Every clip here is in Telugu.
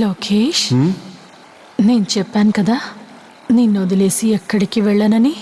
లోకేష్, నేను చెప్పాను కదా నిన్ను వదిలేసి ఎక్కడికి వెళ్ళనని.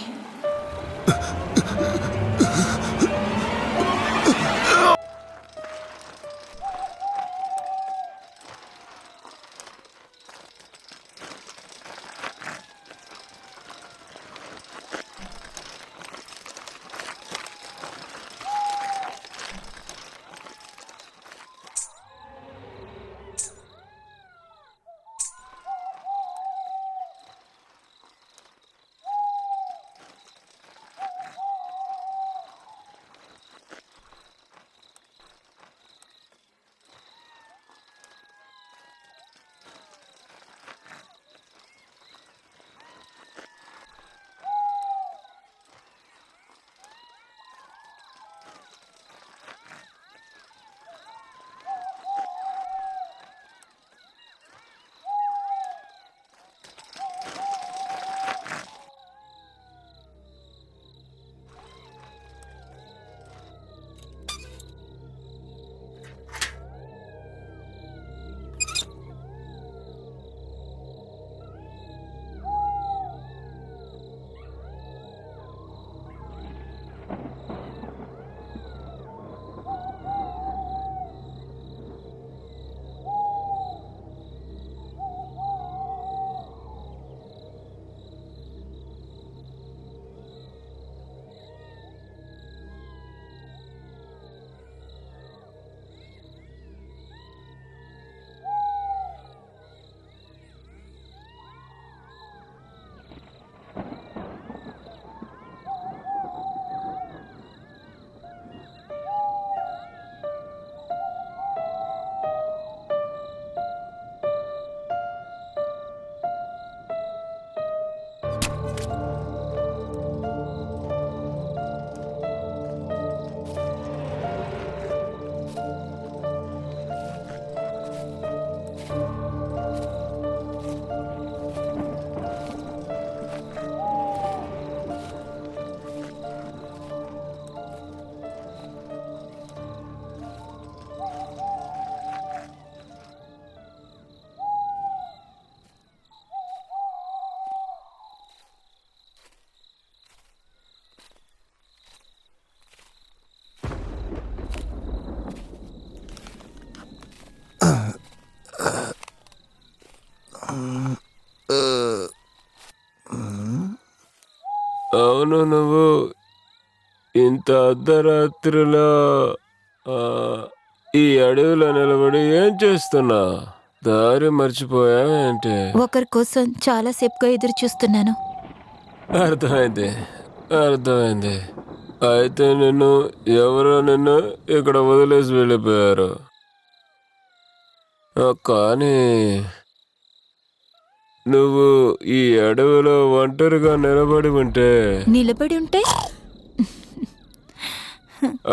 అవును, నువ్వు ఇంత అర్ధరాత్రిలో ఈ అడవిలో నిలబడి ఏం చేస్తున్నా? దారి మర్చిపోయావేంటి? ఒకరి కోసం చాలా సేపుగా ఎదురు చూస్తున్నాను. అర్థమైంది, అర్థమైంది. అయితే నిన్ను ఇక్కడ వదిలేసి వెళ్ళిపోయారు. కానీ నువ్వు ఈ అడవిలో ఒంటరిగా నిలబడి ఉంటే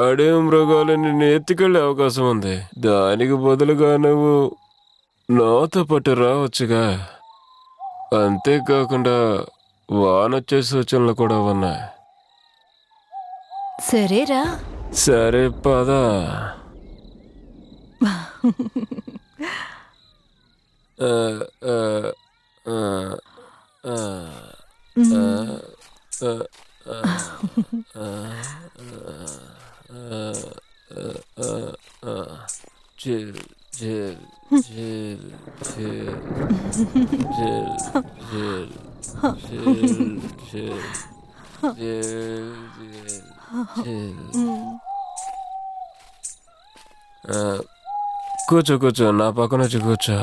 అడవి మృగాలు నిన్ను ఎత్తుకెళ్లే అవకాశం ఉంది. దానికి బదులుగా నువ్వు నాతో పాటు రావచ్చుగా. అంతేకాకుండా వానొచ్చే సూచనలు కూడా ఉన్నాయి. సరేరా. సరే పద. ఆ, ఆ, ఆ, ఆ, ఆ, chill chill chill chill chill chill chill chill. కూర్చో కూర్చో, నా పక్కన వచ్చి కూర్చో.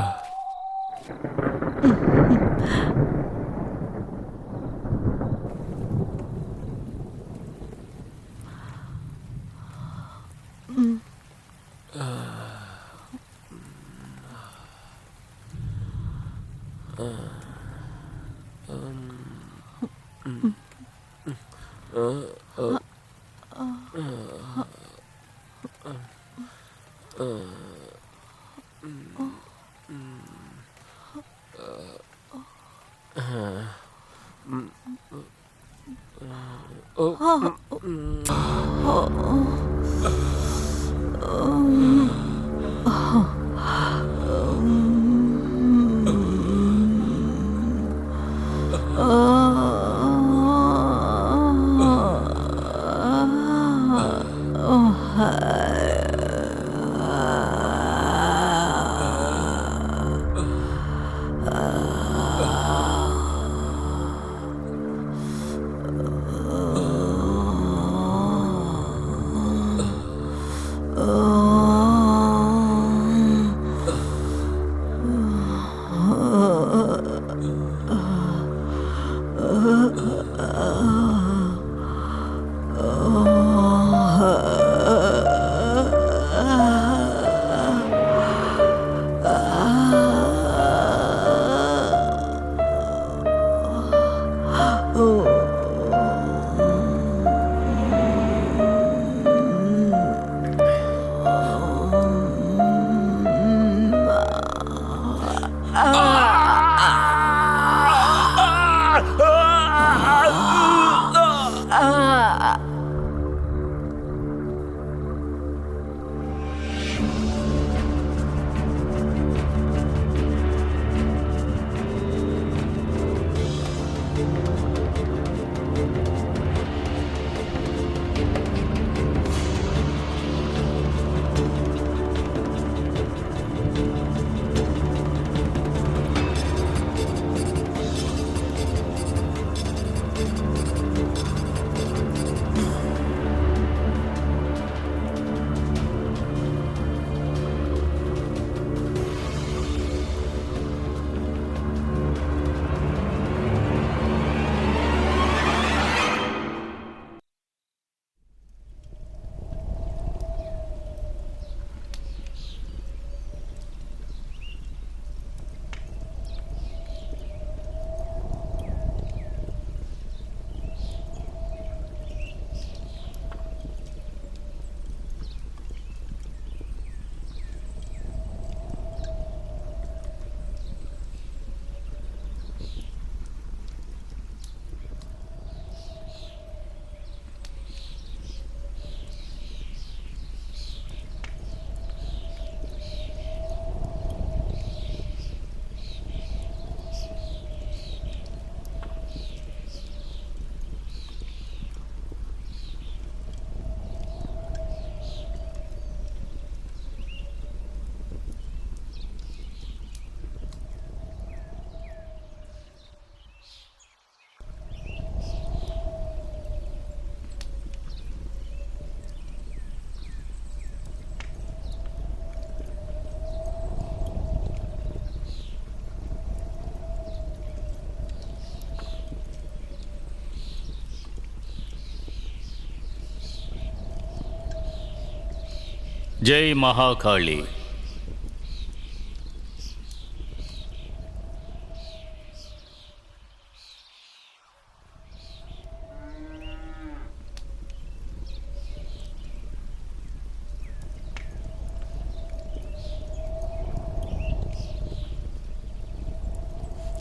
జై మహాకాళి.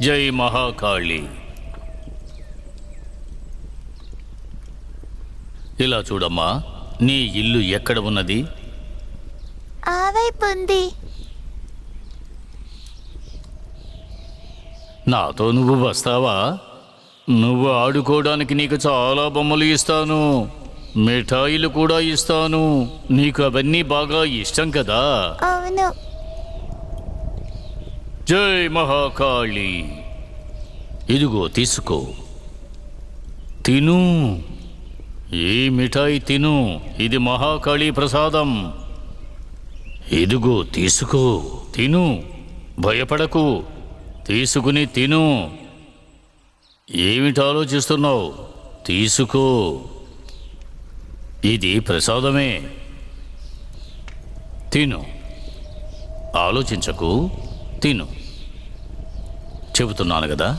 జై మహాకాళి. ఇలా చూడమ్మా, నీ ఇల్లు ఎక్కడ ఉన్నది? ఆ వైపు ఉంది. నాతో నువ్వు వస్తావా? నువ్వు ఆడుకోవడానికి నీకు చాలా బొమ్మలు ఇస్తాను, మిఠాయిలు కూడా ఇస్తాను. నీకు అవన్నీ బాగా ఇష్టం కదా? అవును. జై మహాకాళి. ఇదిగో తీసుకో, తిను. ఈ మిఠాయి తిను, ఇది మహాకాళి ప్రసాదం. ఇదిగో తీసుకో, తిను, భయపడకు, తీసుకుని తిను. ఏమిటి ఆలోచిస్తున్నావు? తీసుకో, ఇది ప్రసాదమే. తిను, ఆలోచించకు, తిను. చెబుతున్నాను కదా,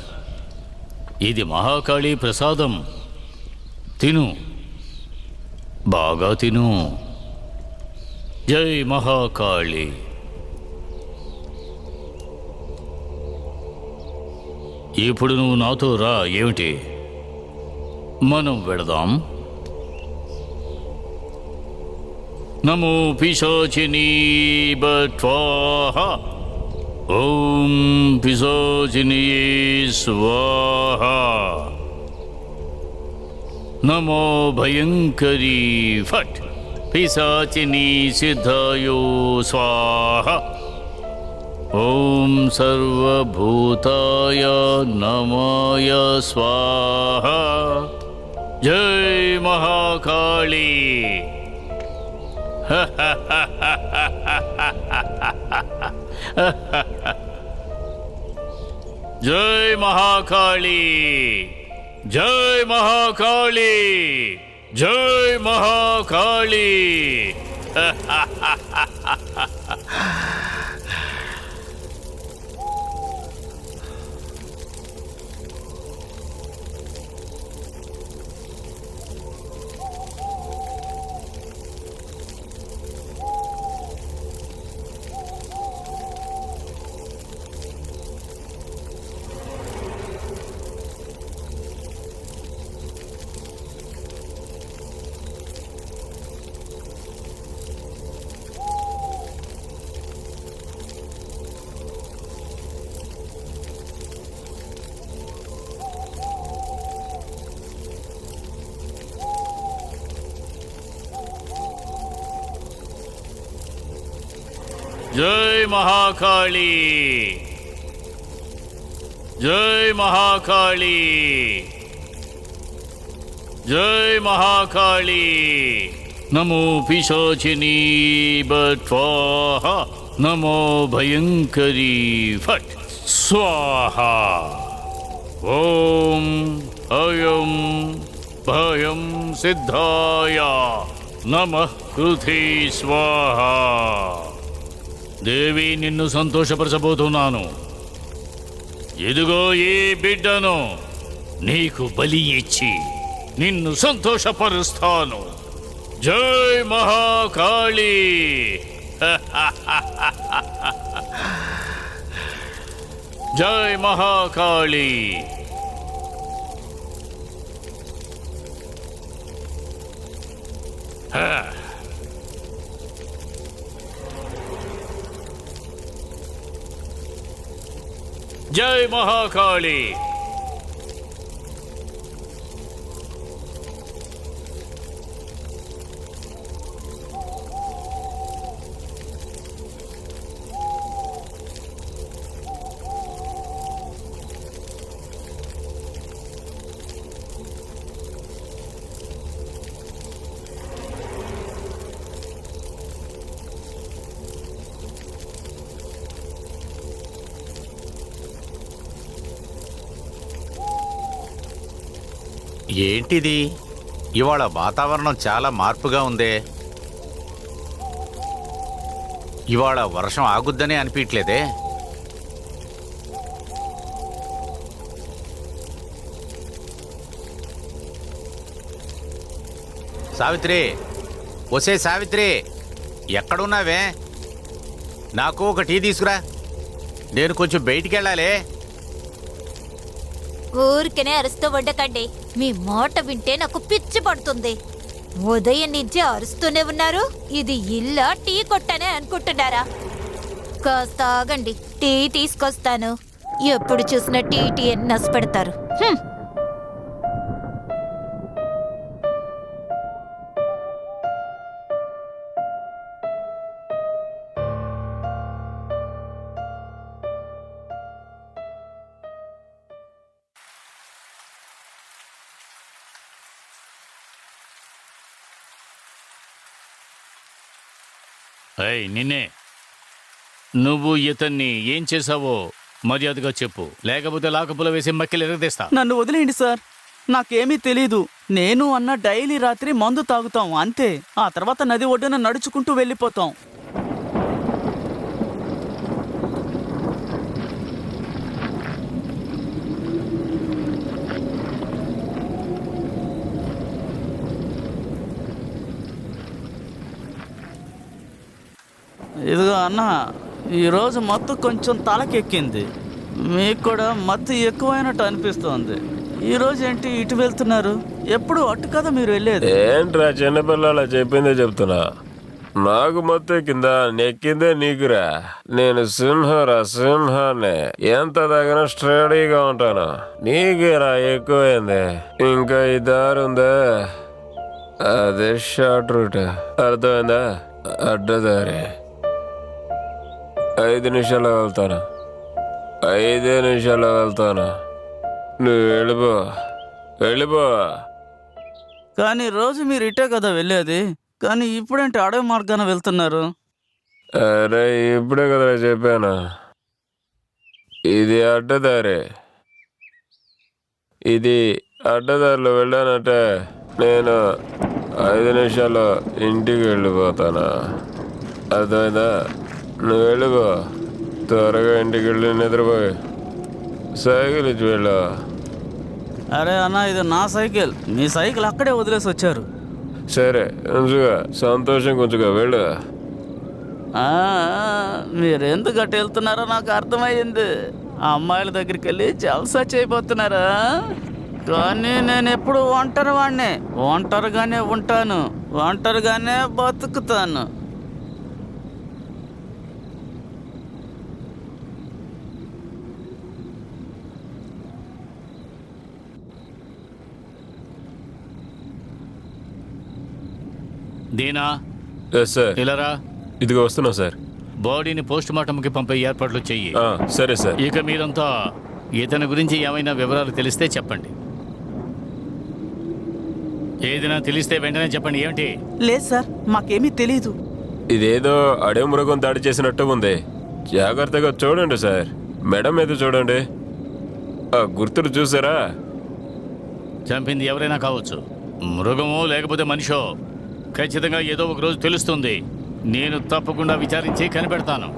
ఇది మహాకాళి ప్రసాదం. తిను, బాగా తిను. జై మహాకాళి. ఇప్పుడు నువ్వు నాతో రా. ఏమిటి? మనం వెళదాం. నమో పిశాచినీ బట్వాహ. ఓం పిశాచినియే స్వాహ. నమో భయంకరీ ఫట్. పిశాచినీ సిద్ధాయో స్వాహ. ఓం సర్వభూతాయ నమాయ స్వాహ. జై మహాకాళి. జై మహాకాళి. జై మహాకాళి, జై మహాకాళి. జై మహాకాళి, జై మహాకాళి, జై మహాకాళి. నమో పిశాచిని బట్ స్వాహ, నమో భయంకరీ ఫట్ స్వాహ. ఓం అయం భయం సిద్ధాయ నమః కృతే స్వాహ. దేవి, నిన్ను సంతోషపరచబోతున్నాను. ఇదిగో ఈ బిడ్డను నీకు బలి ఇచ్చి నిన్ను సంతోషపరుస్తాను. జై మహాకాళి. జై మహాకాళి. జై మహాకాళి. ఏంటిది? ఇవాళ వాతావరణం చాలా మార్పుగా ఉందే. ఇవాళ వర్షం ఆగుద్దనే అనిపించలేదే. సావిత్రి, ఒసే సావిత్రి, ఎక్కడున్నావే? నాకు ఒక టీ తీసుకురా, నేను కొంచెం బయటికి వెళ్ళాలి. ఊరికనే అరుస్తూ ఉండకండి. మీ మాట వింటే నాకు పిచ్చి పడుతుంది. ఉదయం నుంచి అరుస్తూనే ఉన్నారు. ఇది ఇల్లా టీ కొట్టనే అనుకుంటున్నారా? కాస్త ఆగండి, టీ తీసుకొస్తాను. ఎప్పుడు చూసినా టీ టీ అని నష్టపెడతారు. అయ్ నిన్నే, నువ్వు ఇతన్ని ఏం చేశావో మర్యాదగా చెప్పు, లేకపోతే లాకపుల వేసి మక్కిలు ఎరగదీస్తా. నన్ను వదిలేయండి సార్, నాకేమీ తెలీదు. నేను అన్న డైలీ రాత్రి మందు తాగుతాం అంతే. ఆ తర్వాత నది ఒడ్డున నడుచుకుంటూ వెళ్ళిపోతాం. ఇదిగో అన్న, ఈరోజు మత్తు కొంచెం తలకెక్కింది. మీకు కూడా మత్తు ఎక్కువైనట్టు అనిపిస్తోంది. ఈరోజు ఏంటి ఇటు వెళ్తున్నారు? ఎప్పుడు అటు కదా మీరు వెళ్ళేది. ఏంట్రా చిన్నపిల్లల చెప్పిందే చెప్తున్నా. నాకు మొత్తం కింద నెక్కిందే నీకురా. నేను సింహరా, సింహాన్ని. ఎంత తగిన స్టడీగా ఉంటాను. నీకేరా ఎక్కువైంది. ఇంకా ఈ దారి ఉందా, అదే షార్ట్ రూట్. అర్థమైందా? అడ్డదారి. 5 నిమిషాల్లో వెళ్తాను. 5 నిమిషాల్లో వెళ్తాను. నువ్వు వెళ్ళిపో, వెళ్ళిపో. కానీ రోజు మీరు ఇటే కదా వెళ్ళేది. కానీ ఇప్పుడేంటి అడవి మార్గాన వెళ్తున్నారు? అరే ఇప్పుడే కదా చెప్పాను, ఇది అడ్డదారి. ఇది అడ్డదారిలో వెళ్ళానంటే నేను 5 నిమిషాల్లో ఇంటికి వెళ్ళిపోతానా? అర్థమైందా? నువ్వు వెళ్ళిపో, త్వరగా ఇంటికి వెళ్ళి నిద్రపోయి సైకిల్ ఇచ్చి వెళ్ళు. అరే అన్న, ఇది నా సైకిల్. మీ సైకిల్ అక్కడే వదిలేసి వచ్చారు. సరే ఉంచుగా, సంతోషం కొంచెంగా వెళ్ళు. మీరెందుకు అటు వెళ్తున్నారో నాకు అర్థమైంది. ఆ అమ్మాయిల దగ్గరికి వెళ్ళి జల్సా చేయబోతున్నారా? కానీ నేను ఎప్పుడు ఒంటరి వాడినే. ఒంటరిగానే ఉంటాను, ఒంటరిగానే బతుకుతాను. దీనా, ఎస్ సార్. ఇలారా. ఇదిగో వస్తున్నా సార్. బాడీని పోస్ట్ మార్టంకి పంపే ఏర్పాట్లు చెయ్యి. సరే సార్. ఇక మీరంతా ఇతని గురించి ఏమైనా వివరాలు తెలిస్తే చెప్పండి. ఏదైనా తెలిస్తే వెంటనే చెప్పండి. ఏమిటి? లేదు సార్, మాకేమీ తెలీదు. ఇదేదో అడవి మృగం దాడి చేసినట్టు ఉంది. జాగ్రత్తగా చూడండి సార్. మెడ మీద చూడండి. ఆ గుర్తులు చూసారా? చంపింది ఎవరైనా కావచ్చు, మృగమో లేకపోతే మనిషో. ఖచ్చితంగా ఏదో ఒక రోజు తెలుస్తుంది. నేను తప్పకుండా విచారించి కనిపెడతాను.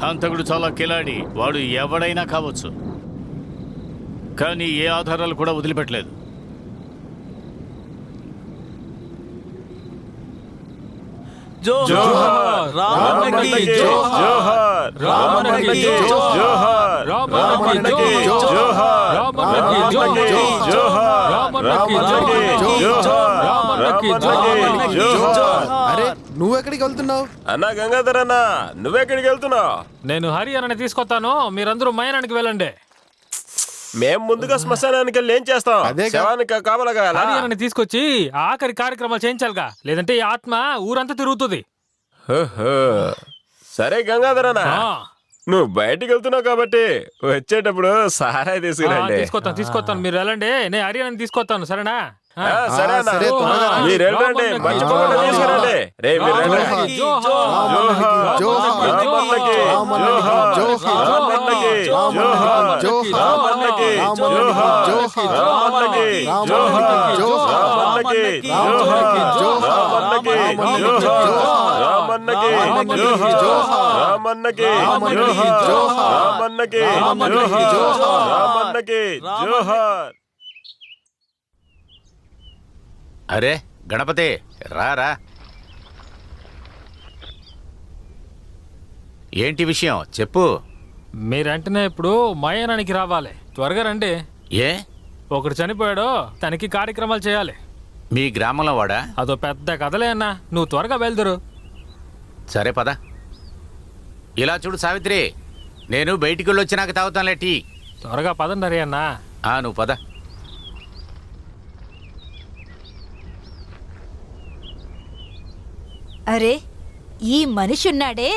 హంతకుడు చాలా కిలాడి, వాడు ఎవడైనా కావచ్చు. కానీ ఏ ఆధారాలు కూడా వదిలిపెట్టలేదు. జోహార్ రామన్నకి జోహార్, రామన్నకి జోహార్, రామన్నకి జోహార్, రామన్నకి జోహార్, రామన్నకి జోహార్. అరే నువ్వెక్కడికి వెళ్తున్నావు? అన్నా గంగాధర్ అన్న, నువ్వెక్కడికి వెళ్తున్నావు? నేను హరియానాని తీసుకొస్తాను, మీరందరూ మయానానికి వెళ్ళండి. మేం ముందుగా శ్మశానానికి వెళ్ళి ఏం చేస్తాం? అదేగా. శవానికి కాపలాగా హరియానాని తీసుకొచ్చి ఆఖరి కార్యక్రమాలు చేయించాలిగా, లేదంటే ఈ ఆత్మ ఊరంతా తిరుగుతుంది. సరే గంగాధర్ అన్న, ఆ, నువ్వు బయటికి వెళ్తున్నావు కాబట్టి వచ్చేటప్పుడు సహాయ తీసుకురండి. తీసుకొస్తాను, మీరు వెళ్ళండి. నేను హరియానాని తీసుకొస్తాను, సరేనా? సరే అన్న, సరే, త్వరగా రా. మీరు వెళ్ళండి, మర్చిపోకుండా తీసుకురండి. రే మీరు రండి. జోహార్, రామన్నకి జోహార్, రామన్నకి జోహార్, రామన్నకి జోహార్, రామన్నకి జోహార్, రామన్నకి జోహార్, రామన్నకి జోహార్, రామన్నకి జోహార్, రామన్నకి జోహార్, రామన్నకి జోహార్, రామన్నకి జోహార్. అరే గణపతి, రారా. ఏంటి విషయం చెప్పు. మీరు వెంటనే ఇప్పుడు మయానానికి రావాలి, త్వరగా రండి. ఏ ఒకడు చనిపోయాడు, తనకి కార్యక్రమాలు చేయాలి. మీ గ్రామంలో వాడా? అదో పెద్ద కథలే అన్నా, నువ్వు త్వరగా బయలుదేరు. సరే పద. ఇలా చూడు సావిత్రి, నేను బయటికి వెళ్ళి వచ్చినాక తాగుతానులే టీ. త్వరగా పదండి హరి అన్నా. నువ్వు పద. అరే, ఈ మనిషి ఉన్నాడే,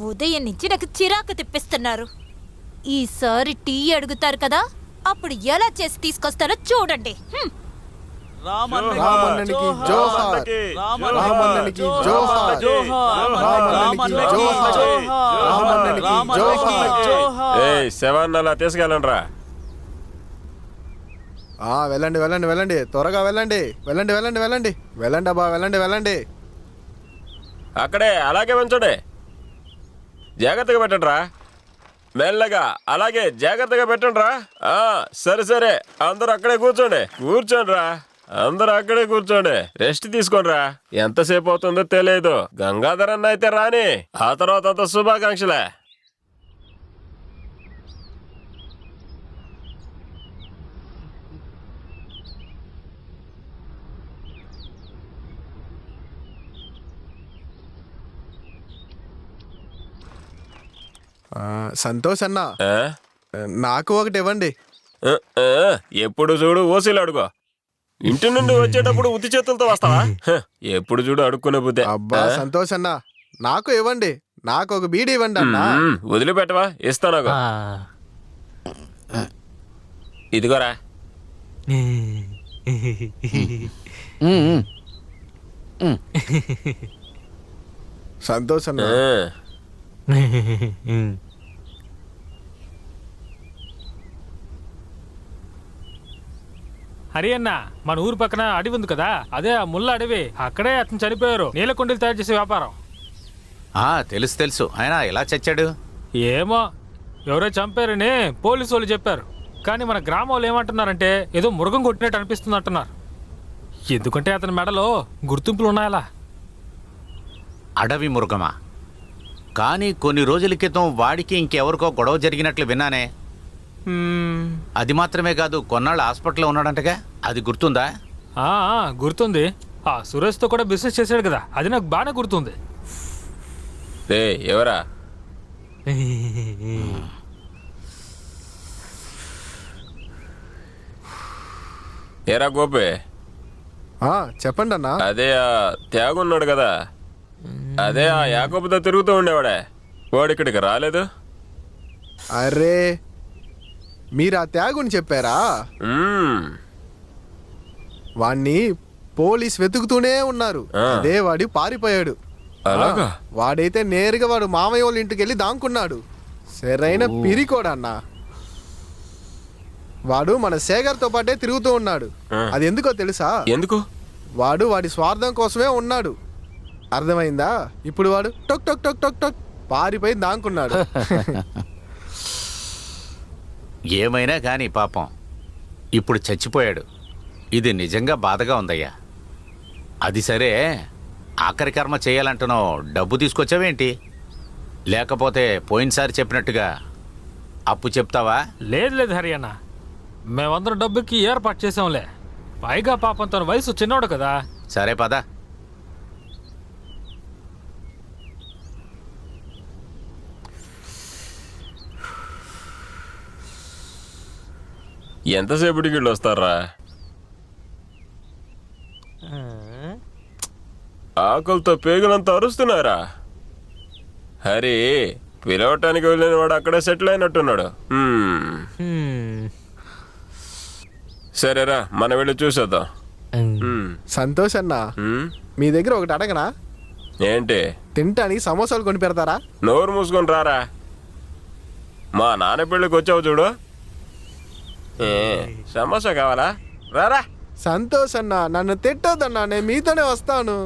ఉదయం నుంచి నాకు చిరాకు తెప్పిస్తున్నారు. ఈసారి టీ అడుగుతారు కదా, అప్పుడు ఎలా చేసి తీసుకొస్తారో చూడండి. రామన్నకి జోహార్, రామన్నకి జోహార్, రామన్నకి జోహార్, రామన్నకి జోహార్. ఏయ్ శవాన్ని అలా తీసుకెళ్ళండి రా. వెళ్ళండి వెళ్ళండి వెళ్ళండి, త్వరగా వెళ్ళండి వెళ్ళండి వెళ్ళండి వెళ్ళండి వెళ్ళండి అబ్బా, వెళ్ళండి వెళ్ళండి. అక్కడే అలాగే ఉంచండి. జాగ్రత్తగా పెట్టండి రా, మెల్లగా అలాగే జాగ్రత్తగా పెట్టండి రా. సరే సరే, అందరూ అక్కడే కూర్చోండి. కూర్చోండి రా, అందరూ అక్కడే కూర్చోండి, రెస్ట్ తీసుకోండి రా. ఎంతసేపు అవుతుందో తెలియదు. గంగాధర్ అన్న అయితే రాని, ఆ తర్వాత అంత శుభాకాంక్షలే. సంతోష్ అన్న, ఆ? నాకు ఒకటి ఇవ్వండి. ఎప్పుడు చూడు ఓసీలు అడుగు. ఇంటి నుండి వచ్చేటప్పుడు ఉత్తి చేతులతో వస్తావా? ఎప్పుడు చూడు అడుక్కునే బుద్ధే. అబ్బా సంతోష్ అన్న, నాకు ఇవ్వండి, నాకు ఒక బీడీ ఇవ్వండి అన్న. వదిలిపెట్టవా? ఇస్తాను. ఇదిగోరా. సంతోష్ అన్న, హరి అన్న మన ఊరు పక్కన అడవి ఉంది కదా, అదే ఆ ముళ్ళ అడవి. అక్కడే అతను చనిపోయారు. నీళ్ళ కుండీలు తయారు చేసే వ్యాపారం. తెలుసు తెలుసు. ఆయన ఎలా చచ్చాడు? ఏమో ఎవరో చంపారని పోలీసు వాళ్ళు చెప్పారు. కానీ మన గ్రామం వాళ్ళు ఏమంటున్నారంటే ఏదో మృగం కొట్టినట్టు అనిపిస్తుంది అంటున్నారు. ఎందుకంటే అతని మెడలో గుర్తింపులు ఉన్నాయలా. అడవి మృగమా? కానీ కొన్ని రోజుల క్రితం వాడికి ఇంకెవరికో గొడవ జరిగినట్లు విన్నానే. అది మాత్రమే కాదు, కొన్నాళ్ళు హాస్పిటల్లో ఉన్నాడంటగా, అది గుర్తుందా? గుర్తుంది. ఆ సురేష్తో కూడా బిజినెస్ చేశాడు కదా, అది నాకు బాగానే గుర్తుంది. ఎవరా? ఏరా గోపే, చెప్పండి అన్నా. అదే ఆ త్యాగున్నాడు కదా, అదే ఆ యాకోబుతో తిరుగుతూ ఉండేవాడే, వాడు ఇక్కడికి రాలేదు. అరే మీరు ఆ త్యాగుని చెప్పారా? వాణ్ణి పోలీస్ వెతుకుతూనే ఉన్నారు. అదే వాడి పారిపోయాడు. అలాగా? వాడైతే నేరుగా వాడు మామయ్య వాళ్ళ ఇంటికి వెళ్ళి దాంకున్నాడు. సరైన పిరికోడన్నా. వాడు మన శేఖర్తో పాటే తిరుగుతూ ఉన్నాడు. అది ఎందుకో తెలుసా? ఎందుకు? వాడి స్వార్థం కోసమే ఉన్నాడు. అర్థమైందా? ఇప్పుడు వాడు టొక్ టొక్ టొక్ టొక్ టొక్ పారిపోయి దాంకున్నాడు. ఏమైనా కానీ పాపం ఇప్పుడు చచ్చిపోయాడు. ఇది నిజంగా బాధగా ఉందయ్యా. అది సరే, ఆఖరి కర్మ చేయాలంటున్నావు, డబ్బు తీసుకొచ్చావేంటి? లేకపోతే పోయినసారి చెప్పినట్టుగా అప్పు చెప్తావా? లేదు హరి అన్న, మేమందరం డబ్బుకి ఏర్పాటు చేసాంలే. పైగా పాపం తన వయసు చిన్నోడు కదా. సరే పద. ఎంతసేపటికి వీళ్ళు వస్తారా? ఆకలితో పేగులంతా అరుస్తున్నారా? హరి పిలవటానికి వెళ్ళిన వాడు అక్కడే సెటిల్ అయినట్టున్నాడు. సరేరా, మనం వెళ్ళి చూసేద్దాం. సంతోష్ అన్న, మీ దగ్గర ఒకటి అడగనా? ఏంటి? తింటానికి సమోసాలు కొని పెడతారా? నోరు మూసుకొని రారా. మా నాన్న పెళ్ళికి వచ్చావు చూడు, సమోసా కావాలా? రారా. సంతోష్ అన్న, నన్ను తిట్టొద్దన్నా, నేను మీతోనే వస్తాను.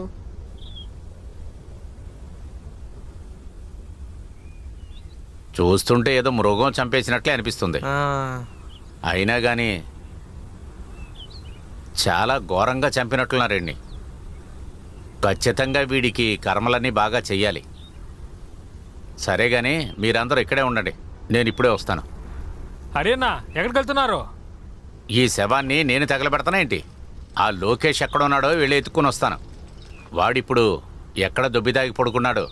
చూస్తుంటే ఏదో మృగం చంపేసినట్లే అనిపిస్తుంది. అయినా కానీ చాలా ఘోరంగా చంపినట్లున్నారండి. ఖచ్చితంగా వీడికి కర్మలన్నీ బాగా చెయ్యాలి. సరే కానీ మీరందరూ ఇక్కడే ఉండండి, నేను ఇప్పుడే వస్తాను. అరేనా, ఎక్కడికి వెళ్తున్నారు? ఈ శవాన్ని నేను తగలబెడతానా ఏంటి? ఆ లోకేష్ ఎక్కడున్నాడో వెళ్ళి ఎత్తుక్కుని వస్తాను. వాడిప్పుడు ఎక్కడ దొబ్బిదాగి పడుకున్నాడు.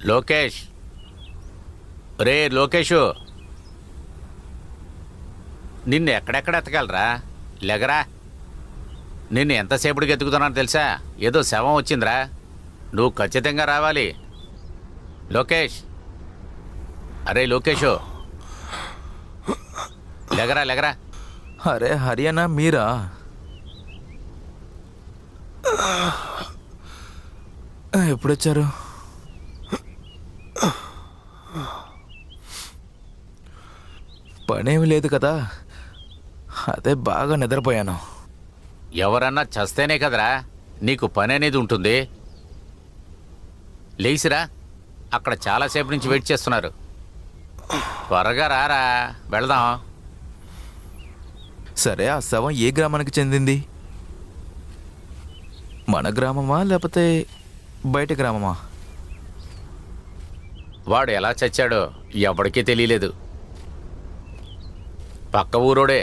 లోకేష్, రే లోకేషు, నిన్ను ఎక్కడెక్కడ ఎత్తగలరా? లెగరా. నిన్ను ఎంతసేపటికి ఎత్తుకుతున్నానో తెలుసా? ఏదో శవం వచ్చిందిరా, నువ్వు ఖచ్చితంగా రావాలి. లోకేష్, అరే లోకేషు, లెగరా లెగరా. అరే హరియానా, మీరా? ఎప్పుడొచ్చారు? పనేమి లేదు కదా, అదే బాగా నిద్రపోయాను. ఎవరన్నా చస్తేనే కదరా నీకు పని అనేది ఉంటుంది. లేచిరా, అక్కడ చాలాసేపు నుంచి వెయిట్ చేస్తున్నారు. త్వరగా రారా, వెళదాం. సరే, ఆ శవం ఏ గ్రామానికి చెందింది? మన గ్రామమా లేకపోతే బయట గ్రామమా? వాడు ఎలా చచ్చాడో ఎవడికి తెలియలేదు. పక్క ఊరోడే.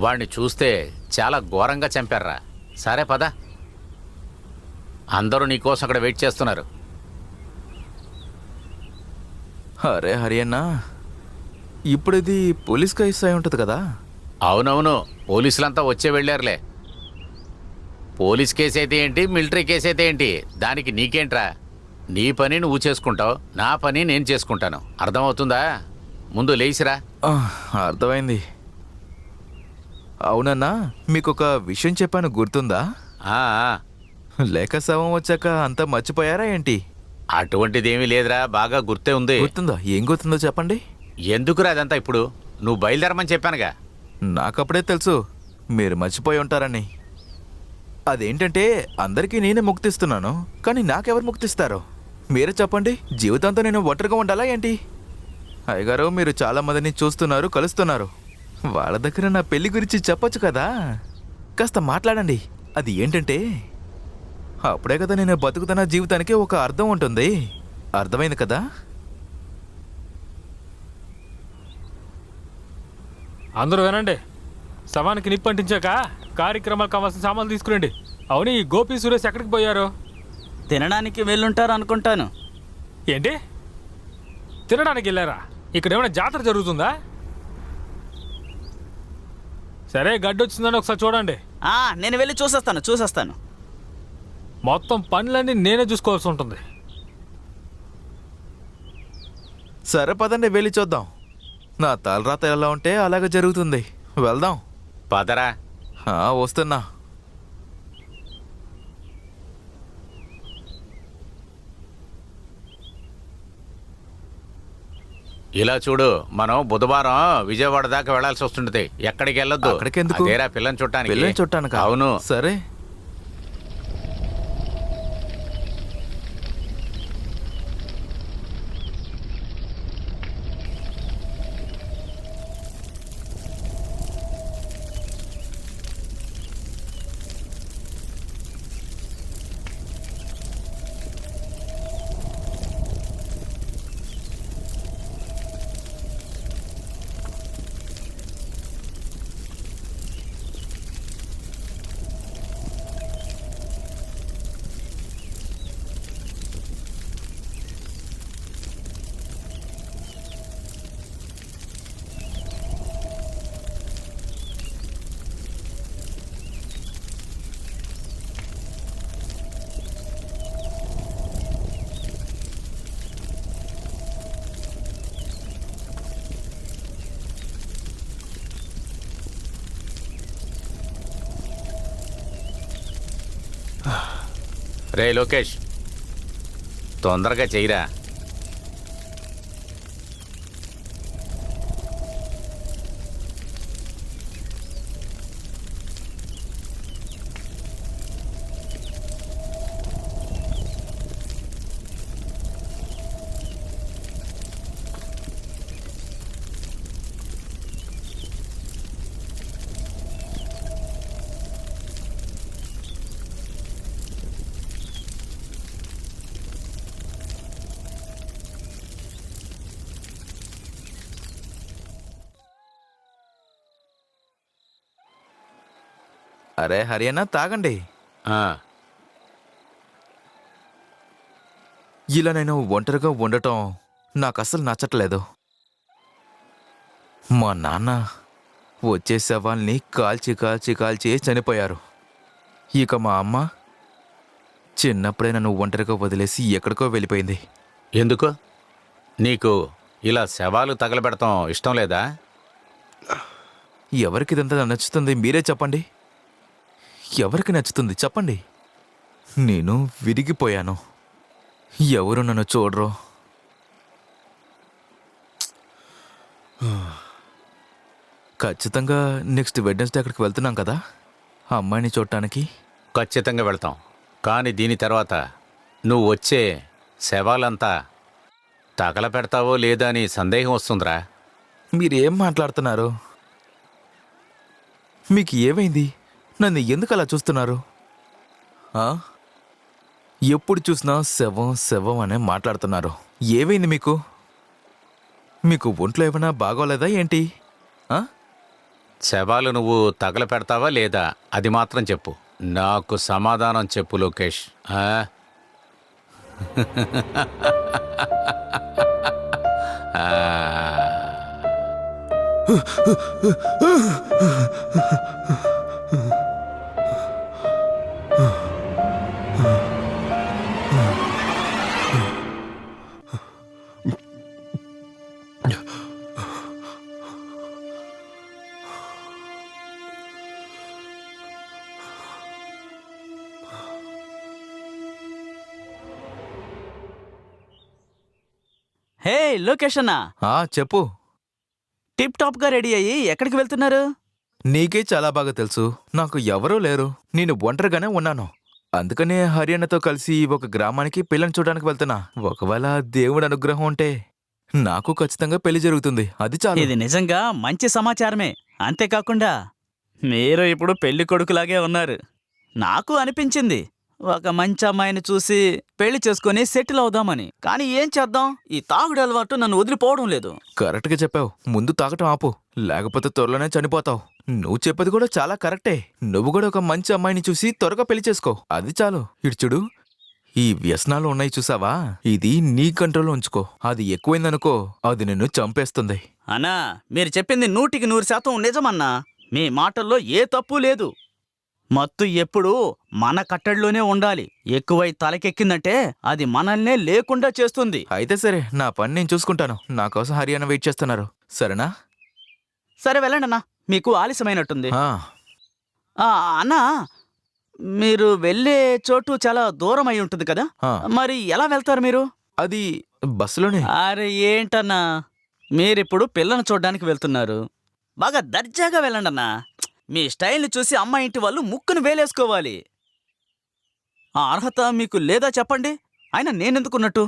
వాడిని చూస్తే చాలా ఘోరంగా చంపారా. సరే పద, అందరూ నీకోసం అక్కడ వెయిట్ చేస్తున్నారు. అరే హరియన్న, ఇప్పుడు ఇది పోలీస్ కేసు అయి ఉంటుంది కదా? అవునవును, పోలీసులంతా వచ్చే వెళ్ళారులే. పోలీస్ కేసు అయితే ఏంటి, మిలిటరీ కేసు అయితే ఏంటి, దానికి నీకేంట్రా? నీ పని నువ్వు చేసుకుంటావు, నా పని నేను చేసుకుంటాను. అర్థమవుతుందా? ముందు లేచిరా. అర్థమైంది. అవునన్నా, మీకు ఒక విషయం చెప్పాను, గుర్తుందా? ఆ, లేక శవం వచ్చాక అంతా మర్చిపోయారా ఏంటి? అటువంటిదేమీ లేదురా, బాగా గుర్తే ఉంది. గుర్తుందా? ఏం గుర్తుందో చెప్పండి. ఎందుకురా అదంతా ఇప్పుడు? నువ్వు బయలుదేరమని చెప్పానుగా. నాకప్పుడే తెలుసు మీరు మర్చిపోయి ఉంటారని. అదేంటంటే అందరికీ నేనే ముక్తిస్తున్నాను, కానీ నాకెవరు ముక్తిస్తారు? మీరే చెప్పండి. జీవితాంతం నేను ఒంటరిగా ఉండాలా ఏంటి? అయ్యగారు, మీరు చాలా మందిని చూస్తున్నారు, కలుస్తున్నారు. వాళ్ళ దగ్గర నా పెళ్లి గురించి చెప్పొచ్చు కదా, కాస్త మాట్లాడండి. అది ఏంటంటే అప్పుడే కదా నేను బతుకుతున్న జీవితానికి ఒక అర్థం ఉంటుంది. అర్థమైంది కదా? అందరూ వినండి. శవానికి నిప్పు అంటించాక కార్యక్రమాలు కావాల్సిన సామాన్లు తీసుకురండి. అవును, ఈ గోపి సురేష్ ఎక్కడికి పోయారు? తినడానికి వెళ్ళుంటారు అనుకుంటాను. ఏంటి, తినడానికి వెళ్ళారా? ఇక్కడ ఏమైనా జాతర జరుగుతుందా? సరే, గడ్డి వచ్చిందని ఒకసారి చూడండి. నేను వెళ్ళి చూసేస్తాను. మొత్తం పనులన్నీ నేనే చూసుకోవాల్సి ఉంటుంది. సరే పదండి, వెళ్ళి చూద్దాం. నా తలరాత ఎలా ఉంటే అలాగే జరుగుతుంది. వెళ్దాం. పదరా. వస్తున్నా. ఇలా చూడు, మనం బుధవారం విజయవాడ దాకా వెళ్లాల్సి వస్తుంటది. ఎక్కడికి వెళ్ళొద్దు. అక్కడికెందుకు? అదేరా, పిల్లని చుట్టానికి. వెళ్ళని చుట్టానికి? అవును. సరే. రే లోకేష్, తొందరగా చెయ్యరా. అరే హరియన్న, తాగండి. ఇలా నేను ఒంటరిగా ఉండటం నాకు అసలు నచ్చట్లేదు. మా నాన్న వచ్చే శవాల్ని కాల్చి కాల్చి కాల్చి చనిపోయారు. ఇక మా అమ్మ చిన్నప్పుడే నన్ను ఒంటరిగా వదిలేసి ఎక్కడికో వెళ్ళిపోయింది. ఎందుకు? నీకు ఇలా శవాలు తగలబెడతాం ఇష్టం లేదా? ఎవరికి ఇదంతా నచ్చుతుంది మీరే చెప్పండి. ఎవరికి నచ్చుతుంది చెప్పండి. నేను విరిగిపోయాను. ఎవరు నన్ను చూడరు. ఖచ్చితంగా నెక్స్ట్ వెడ్నెస్డే అక్కడికి వెళ్తున్నాం కదా, ఆ అమ్మాయిని చూడటానికి. ఖచ్చితంగా వెళ్తాం. కానీ దీని తర్వాత నువ్వు వచ్చే శవాలంతా తగలపెడతావో లేదా అని సందేహం వస్తుందిరా. మీరేం మాట్లాడుతున్నారు? మీకు ఏమైంది? నన్ను ఎందుకు అలా చూస్తున్నారు? ఎప్పుడు చూసినా శవం శవం అనే మాట్లాడుతున్నారు. ఏమైంది మీకు? మీకు ఒంట్లో ఏమైనా బాగోలేదా ఏంటి? శవాలు నువ్వు తగలపెడతావా లేదా అది మాత్రం చెప్పు. నాకు సమాధానం చెప్పు లోకేష్. ఆ? ఆ. హే లోకేష్ అన్న, చెప్పు. టిప్ టాప్ గా రెడీ అయ్యి ఎక్కడికి వెళ్తున్నారు? నీకే చాలా బాగా తెలుసు, నాకు ఎవరూ లేరు, నేను ఒంటరిగానే ఉన్నాను. అందుకనే హర్యానాతో కలిసి ఒక గ్రామానికి పిల్లని చూడడానికి వెళ్తున్నా. ఒకవేళ దేవుడి అనుగ్రహం ఉంటే నాకు ఖచ్చితంగా పెళ్లి జరుగుతుంది. అది చాలు. ఇది నిజంగా మంచి సమాచారమే. అంతేకాకుండా మీరు ఇప్పుడు పెళ్లి కొడుకులాగే ఉన్నారు. నాకు అనిపించింది ఒక మంచి అమ్మాయిని చూసి పెళ్లి చేసుకుని సెటిల్ అవుదామని. కానీ ఏం చేద్దాం, ఈ తాగుడు అలవాటు నన్ను వదిలిపోవడం లేదు. కరెక్ట్గా చెప్పావు. ముందు తాగటం ఆపు, లేకపోతే త్వరలోనే చనిపోతావు. నువ్వు చెప్పేది కూడా చాలా కరెక్టే. నువ్వు కూడా ఒక మంచి అమ్మాయిని చూసి త్వరగా పెళ్లి చేసుకో. అది చాలు. ఇటు చూడు, ఈ వ్యసనాలు ఉన్నాయి చూసావా, ఇది నీ కంట్రోల్లో ఉంచుకో. అది ఎక్కువైందనుకో, అది నిన్ను చంపేస్తుంది. అన్నా, మీరు చెప్పింది 100% నిజమన్నా. మీ మాటల్లో ఏ తప్పు లేదు. మత్తు ఎప్పుడూ మన కట్టడిలోనే ఉండాలి. ఎక్కువై తలకెక్కిందంటే అది మనల్నే లేకుండా చేస్తుంది. అయితే సరే, నా పని నేను చూసుకుంటాను. నా కోసం హర్యానా వెయిట్ చేస్తున్నారు. సరేనా? సరే వెళ్ళండి అన్నా, మీకు ఆలస్యమైనట్టుంది. ఆ, అన్నా, మీరు వెళ్ళే చోటు చాలా దూరం అయి ఉంటుంది కదా, ఆ. మరి ఎలా వెళ్తారు మీరు? అది బస్సులోనే. అరే ఏంటన్నా, మీరిప్పుడు పిల్లను చూడ్డానికి వెళ్తున్నారు. బాగా దర్జాగా వెళ్ళండి అన్నా. మీ స్టైల్ని చూసి అమ్మాయి ఇంటి వాళ్ళు ముక్కును వేలేసుకోవాలి. ఆ అర్హత మీకు లేదా చెప్పండి. అయినా నేనెందుకున్నట్టు?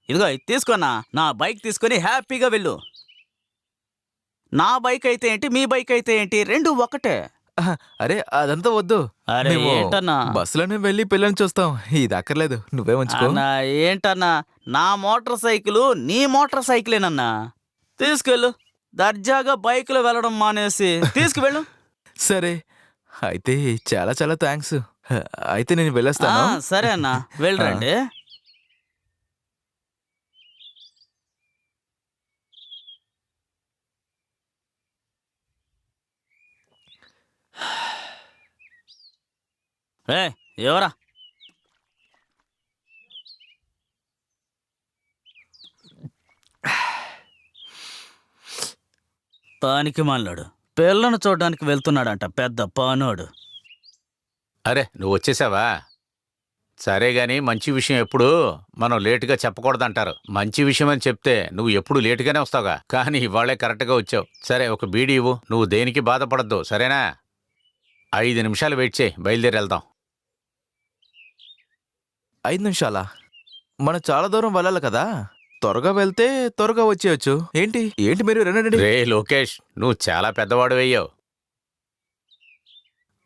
ఇదిగో ఇది తీసుకోనా, నా బైక్ తీసుకొని హ్యాపీగా వెళ్ళు. నా బైక్ అయితే ఏంటి, మీ బైక్ అయితే ఏంటి, రెండు ఒకటే. అరే అదంతా వద్దు. అరే మేము ఏంటన్నా, బస్సులోనే వెళ్ళి పిల్లని చూస్తాం. ఇది అక్కర్లేదు, నువ్వే ఉంచుకో. అన్నా ఏంటన్నా, నా మోటార్ సైకిలు నీ మోటార్ సైకిలేనన్నా. తీసుకెళ్ళు. దర్జాగా బైకులో వెళ్ళడం మానేసి తీసుకువెళ్ళు. సరే, అయితే చాలా చాలా థ్యాంక్స్. అయితే నేను వెళ్ళొస్తాను. సరే అన్నా, వెళ్ళరండి. ఎవరా? తానికి మాట్లాడు. పిల్లను చూడడానికి వెళ్తున్నాడంట పెద్ద పానోడు. అరే నువ్వు వచ్చేసావా? సరే గాని మంచి విషయం ఎప్పుడు మనం లేటుగా చెప్పకూడదంటారు. మంచి విషయం అని చెప్తే నువ్వు ఎప్పుడు లేటుగానే వస్తావుగా, కానీ ఇవాళే కరెక్ట్గా వచ్చావు. సరే ఒక బీడీ ఇవ్వు. నువ్వు దేనికి బాధపడద్దు, సరేనా? 5 నిమిషాలు వెయిట్ చేయి, బయలుదేరి వెళ్దాం. 5 నిమిషాలా? మనం చాలా దూరం వెళ్ళాలి కదా, త్వరగా వెళ్తే త్వరగా వచ్చేయచ్చు. ఏంటి ఏంటి మీరు రండి. రే లోకేష్, నువ్వు చాలా పెద్దవాడు అయ్యావు.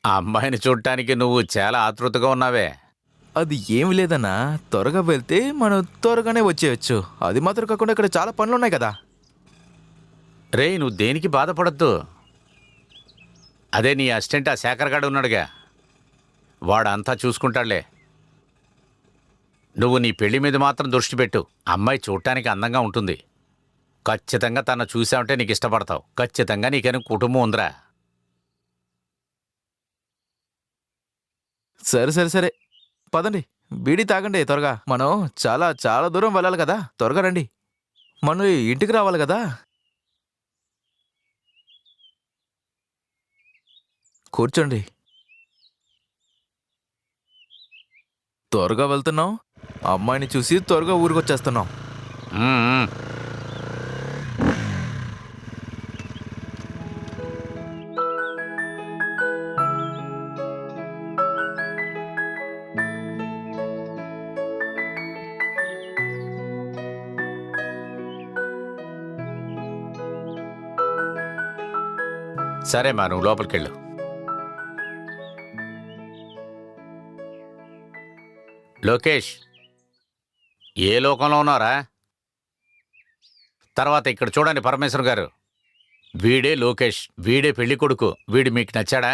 ఆ అమ్మాయిని చూడటానికి నువ్వు చాలా ఆతృతగా ఉన్నావే. అది ఏమి లేదన్నా, త్వరగా వెళ్తే మనం త్వరగానే వచ్చేయచ్చు. అది మాత్రం కాకుండా ఇక్కడ చాలా పనులున్నాయి కదా. రే నువ్వు దేనికి బాధపడద్దు. అదే నీ అసిస్టెంట్ ఆ శేఖర్ గాడు ఉన్నాడుగా, వాడంతా చూసుకుంటాడులే. నువ్వు నీ పెళ్లి మీద మాత్రం దృష్టి పెట్టు. అమ్మాయి చూడటానికి అందంగా ఉంటుంది. ఖచ్చితంగా తను చూసావంటే నీకు ఇష్టపడతావు. ఖచ్చితంగా నీకని కుటుంబం ఉందిరా. సరే సరే సరే, పదండి, బీడీ తాగండి త్వరగా. మనం చాలా చాలా దూరం వెళ్ళాలి కదా, త్వరగా రండి. మనం ఇంటికి రావాలి కదా. కూర్చోండి. త్వరగా వెళ్తున్నాం, అమ్మాయిని చూసి త్వరగా ఊరికొచ్చేస్తున్నాం. మ్మ్. సరే మా నువ్వు లోపలికెళ్ళు. లోకేష్, ఏ లోకంలో ఉన్నారా? తర్వాత ఇక్కడ చూడండి పరమేశ్వర్ గారు, వీడే లోకేష్, వీడే పెళ్లి కొడుకు. వీడు మీకు నచ్చాడా?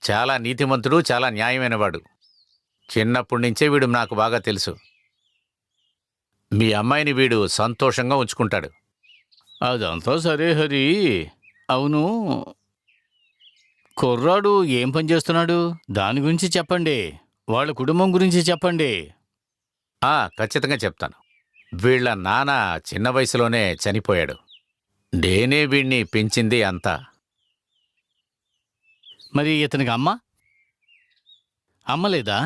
చాలా నీతిమంతుడు, చాలా న్యాయమైనవాడు. చిన్నప్పటి నుంచే వీడు నాకు బాగా తెలుసు. మీ అమ్మాయిని వీడు సంతోషంగా ఉంచుకుంటాడు. అదంతా సరే హరి. అవును, కుర్రాడు ఏం పని చేస్తున్నాడు? దాని గురించి చెప్పండి. వాళ్ళ కుటుంబం గురించి చెప్పండి. ఖచ్చితంగా చెప్తాను. వీళ్ళ నాన్న చిన్న వయసులోనే చనిపోయాడు. నేనే వీణ్ణి పెంచింది అంతా. మరి ఇతనికి అమ్మ లేదా?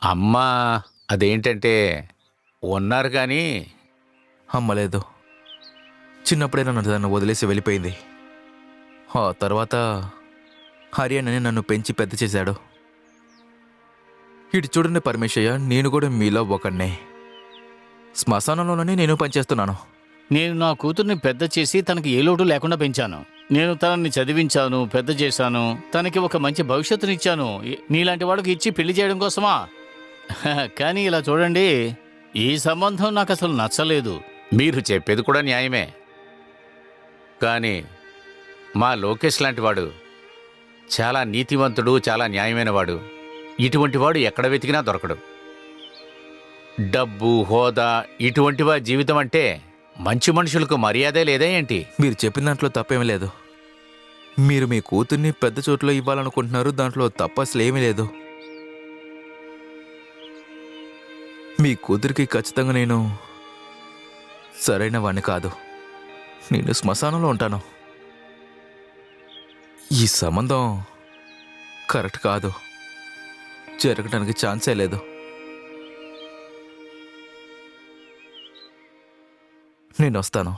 అమ్మ అదేంటంటే ఉన్నారు కానీ అమ్మలేదు. చిన్నప్పుడే నన్ను వదిలేసి వెళ్ళిపోయింది. ఆ తర్వాత హరియాణని నన్ను పెంచి పెద్ద చేశాడు. ఇటు చూడండి పరమేశయ్య, నేను కూడా మీలో ఒకడినే. శ్మశానంలోనే నేను పనిచేస్తున్నాను. నేను నా కూతుర్ని పెద్ద చేసి తనకి ఏ లోటు లేకుండా పెంచాను. నేను తనని చదివించాను, పెద్ద చేశాను, తనకి ఒక మంచి భవిష్యత్తునిచ్చాను. నీలాంటి వాడికి ఇచ్చి పెళ్లి చేయడం కోసమా? కానీ ఇలా చూడండి, ఈ సంబంధం నాకు అసలు నచ్చలేదు. మీరు చెప్పేది కూడా న్యాయమే. కానీ మా లోకేష్ లాంటి వాడు చాలా నీతివంతుడు, చాలా న్యాయమైనవాడు. ఇటువంటి వాడు ఎక్కడ వెతికినా దొరకడు. డబ్బు, హోదా ఇటువంటివా జీవితం అంటే మంచి మనుషులకు మర్యాదే లేదా ఏంటి? మీరు చెప్పిన దాంట్లో తప్పేమీ లేదు. మీరు మీ కూతుర్ని పెద్ద చోట్లో ఇవ్వాలనుకుంటున్నారు, దాంట్లో తప్పు అసలు ఏమీ లేదు. మీ కూతురికి ఖచ్చితంగా నేను సరైన వాణ్ణి కాదు. నేను శ్మశానంలో ఉంటాను. ఈ సంబంధం కరెక్ట్ కాదు, జరగడానికి ఛాన్సే లేదు. నేను వస్తాను.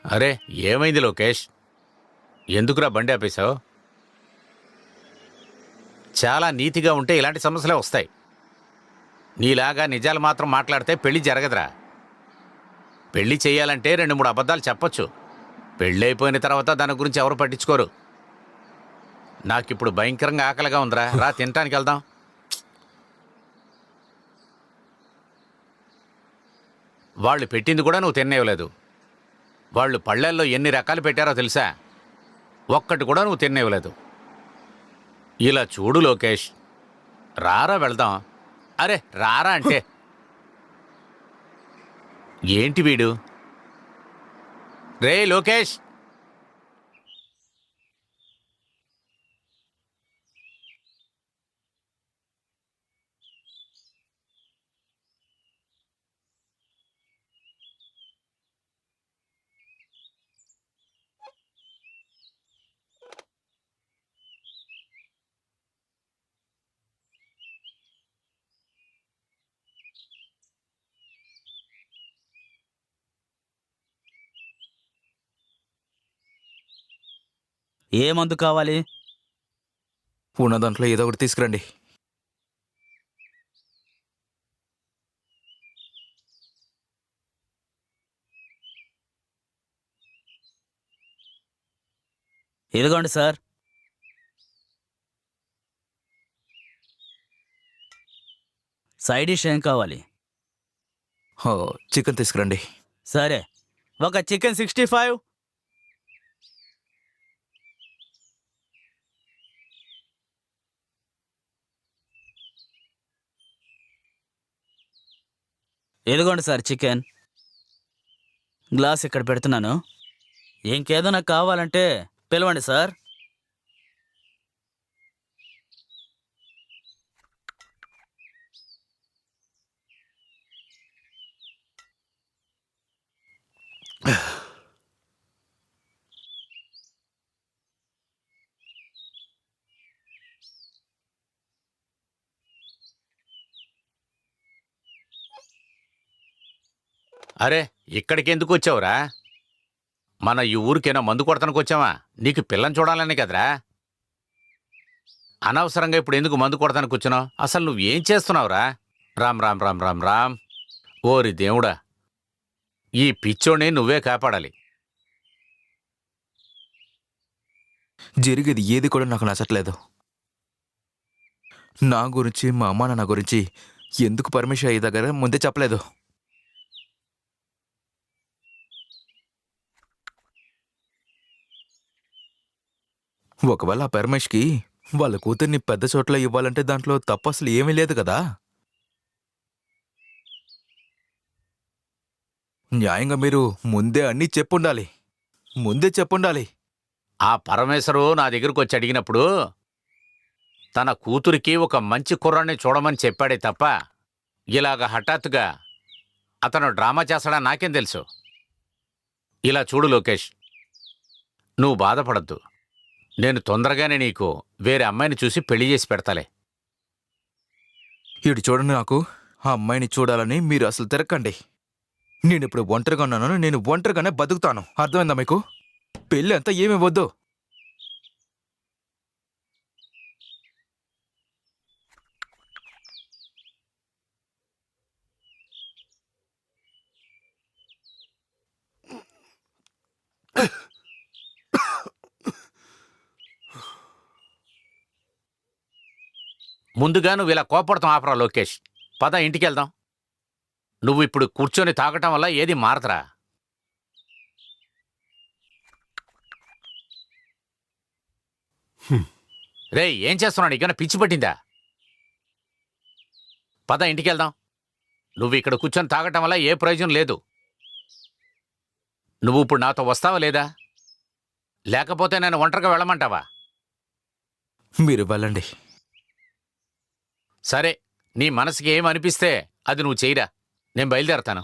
అరే ఏమైంది లోకేష్? ఎందుకురా బండి ఆపేశావు? చాలా నీతిగా ఉంటే ఇలాంటి సమస్యలే వస్తాయి. నీలాగా నిజాలు మాత్రం మాట్లాడితే పెళ్లి జరగదురా. పెళ్లి చేయాలంటే 2-3 అబద్ధాలు చెప్పొచ్చు. పెళ్ళి అయిపోయిన తర్వాత దాని గురించి ఎవరు పట్టించుకోరు. నాకిప్పుడు భయంకరంగా ఆకలిగా ఉందిరా, రా తినటానికి వెళ్దాం. వాళ్ళు పెట్టింది కూడా నువ్వు తినేయలేదు. వాళ్ళు పళ్ళెల్లో ఎన్ని రకాలు పెట్టారో తెలుసా? ఒక్కటి కూడా నువ్వు తినేయలేదు. ఇలా చూడు లోకేష్, రారా వెళ్దాం. అరే రారా అంటే ఏంటి వీడు? రే లోకేష్, ఏ మందు కావాలి? ఉన్న దాంట్లో ఏదో ఒకటి తీసుకురండి. ఇదిగోండి సార్. సైడ్ డిష్ ఏం కావాలి? చికెన్ తీసుకురండి. సరే, ఒక చికెన్ 65. ఇదిగోండి సార్ చికెన్. గ్లాస్ ఇక్కడ పెడుతున్నాను. ఇంకేదైనా కావాలంటే పిలవండి సార్. అరే ఇక్కడికి ఎందుకు వచ్చావురా? మన ఈ ఊరికైనా మందు కొడతానికి వచ్చావా? నీకు పిల్లని చూడాలని కదరా. అనవసరంగా ఇప్పుడు ఎందుకు మందు కొడతానికి వచ్చినావు? అసలు నువ్వేం చేస్తున్నావురా? రామ్ రామ్ రామ్ రామ్ రామ్. ఓరి దేవుడా, ఈ పిచ్చోని నువ్వే కాపాడాలి. జరిగేది ఏది కూడా నాకు నచ్చట్లేదు. నా గురించి మా అమ్మ నాన్న గురించి ఎందుకు పరమేశ్వర్ అయ్య దగ్గర ముందే చెప్పలేదు? ఒకవేళ ఆ పరమేష్కి వాళ్ళ కూతుర్ని పెద్ద చోట్ల ఇవ్వాలంటే దాంట్లో తప్పు అసలు ఏమీ లేదు కదా. న్యాయంగా మీరు ముందే అన్నీ చెప్పుండాలి. ఆ పరమేశ్వరు నా దగ్గరకు వచ్చి అడిగినప్పుడు తన కూతురికి ఒక మంచి కుర్రాన్ని చూడమని చెప్పాడే తప్ప ఇలాగ హఠాత్తుగా అతను డ్రామా చేస్తాడని నాకేం తెలుసు. ఇలా చూడు లోకేష్, నువ్వు బాధపడద్దు. నేను తొందరగానే నీకు వేరే అమ్మాయిని చూసి పెళ్లి చేసి పెడతాలే. ఇటు చూడండి, నాకు ఆ అమ్మాయిని చూడాలని మీరు అసలు తిరగండి. నేను ఇప్పుడు ఒంటరిగా ఉన్నాను, నేను ఒంటరిగానే బతుకుతాను. అర్థమైందా మీకు? పెళ్ళి అంతా ఏమి వద్దు. ముందుగా నువ్వు ఇలా కోపడతాం ఆపరా లోకేష్. పద ఇంటికి వెళ్దాం. నువ్వు ఇప్పుడు కూర్చొని తాగటం వల్ల ఏది మారతరా. రేయ్, ఏం చేస్తున్నాడు? ఇక పిచ్చి పట్టిందా? పద ఇంటికి వెళ్దాం. నువ్వు ఇక్కడ కూర్చొని తాగటం వల్ల ఏ ప్రయోజనం లేదు. నువ్వు ఇప్పుడు నాతో వస్తావా లేదా, లేకపోతే నేను ఒంటరిగా వెళ్ళమంటావా? మీరు వెళ్ళండి. సరే, నీ మనసుకి ఏమనిపిస్తే అది నువ్వు చెయ్యరా. నేను బయలుదేరతాను.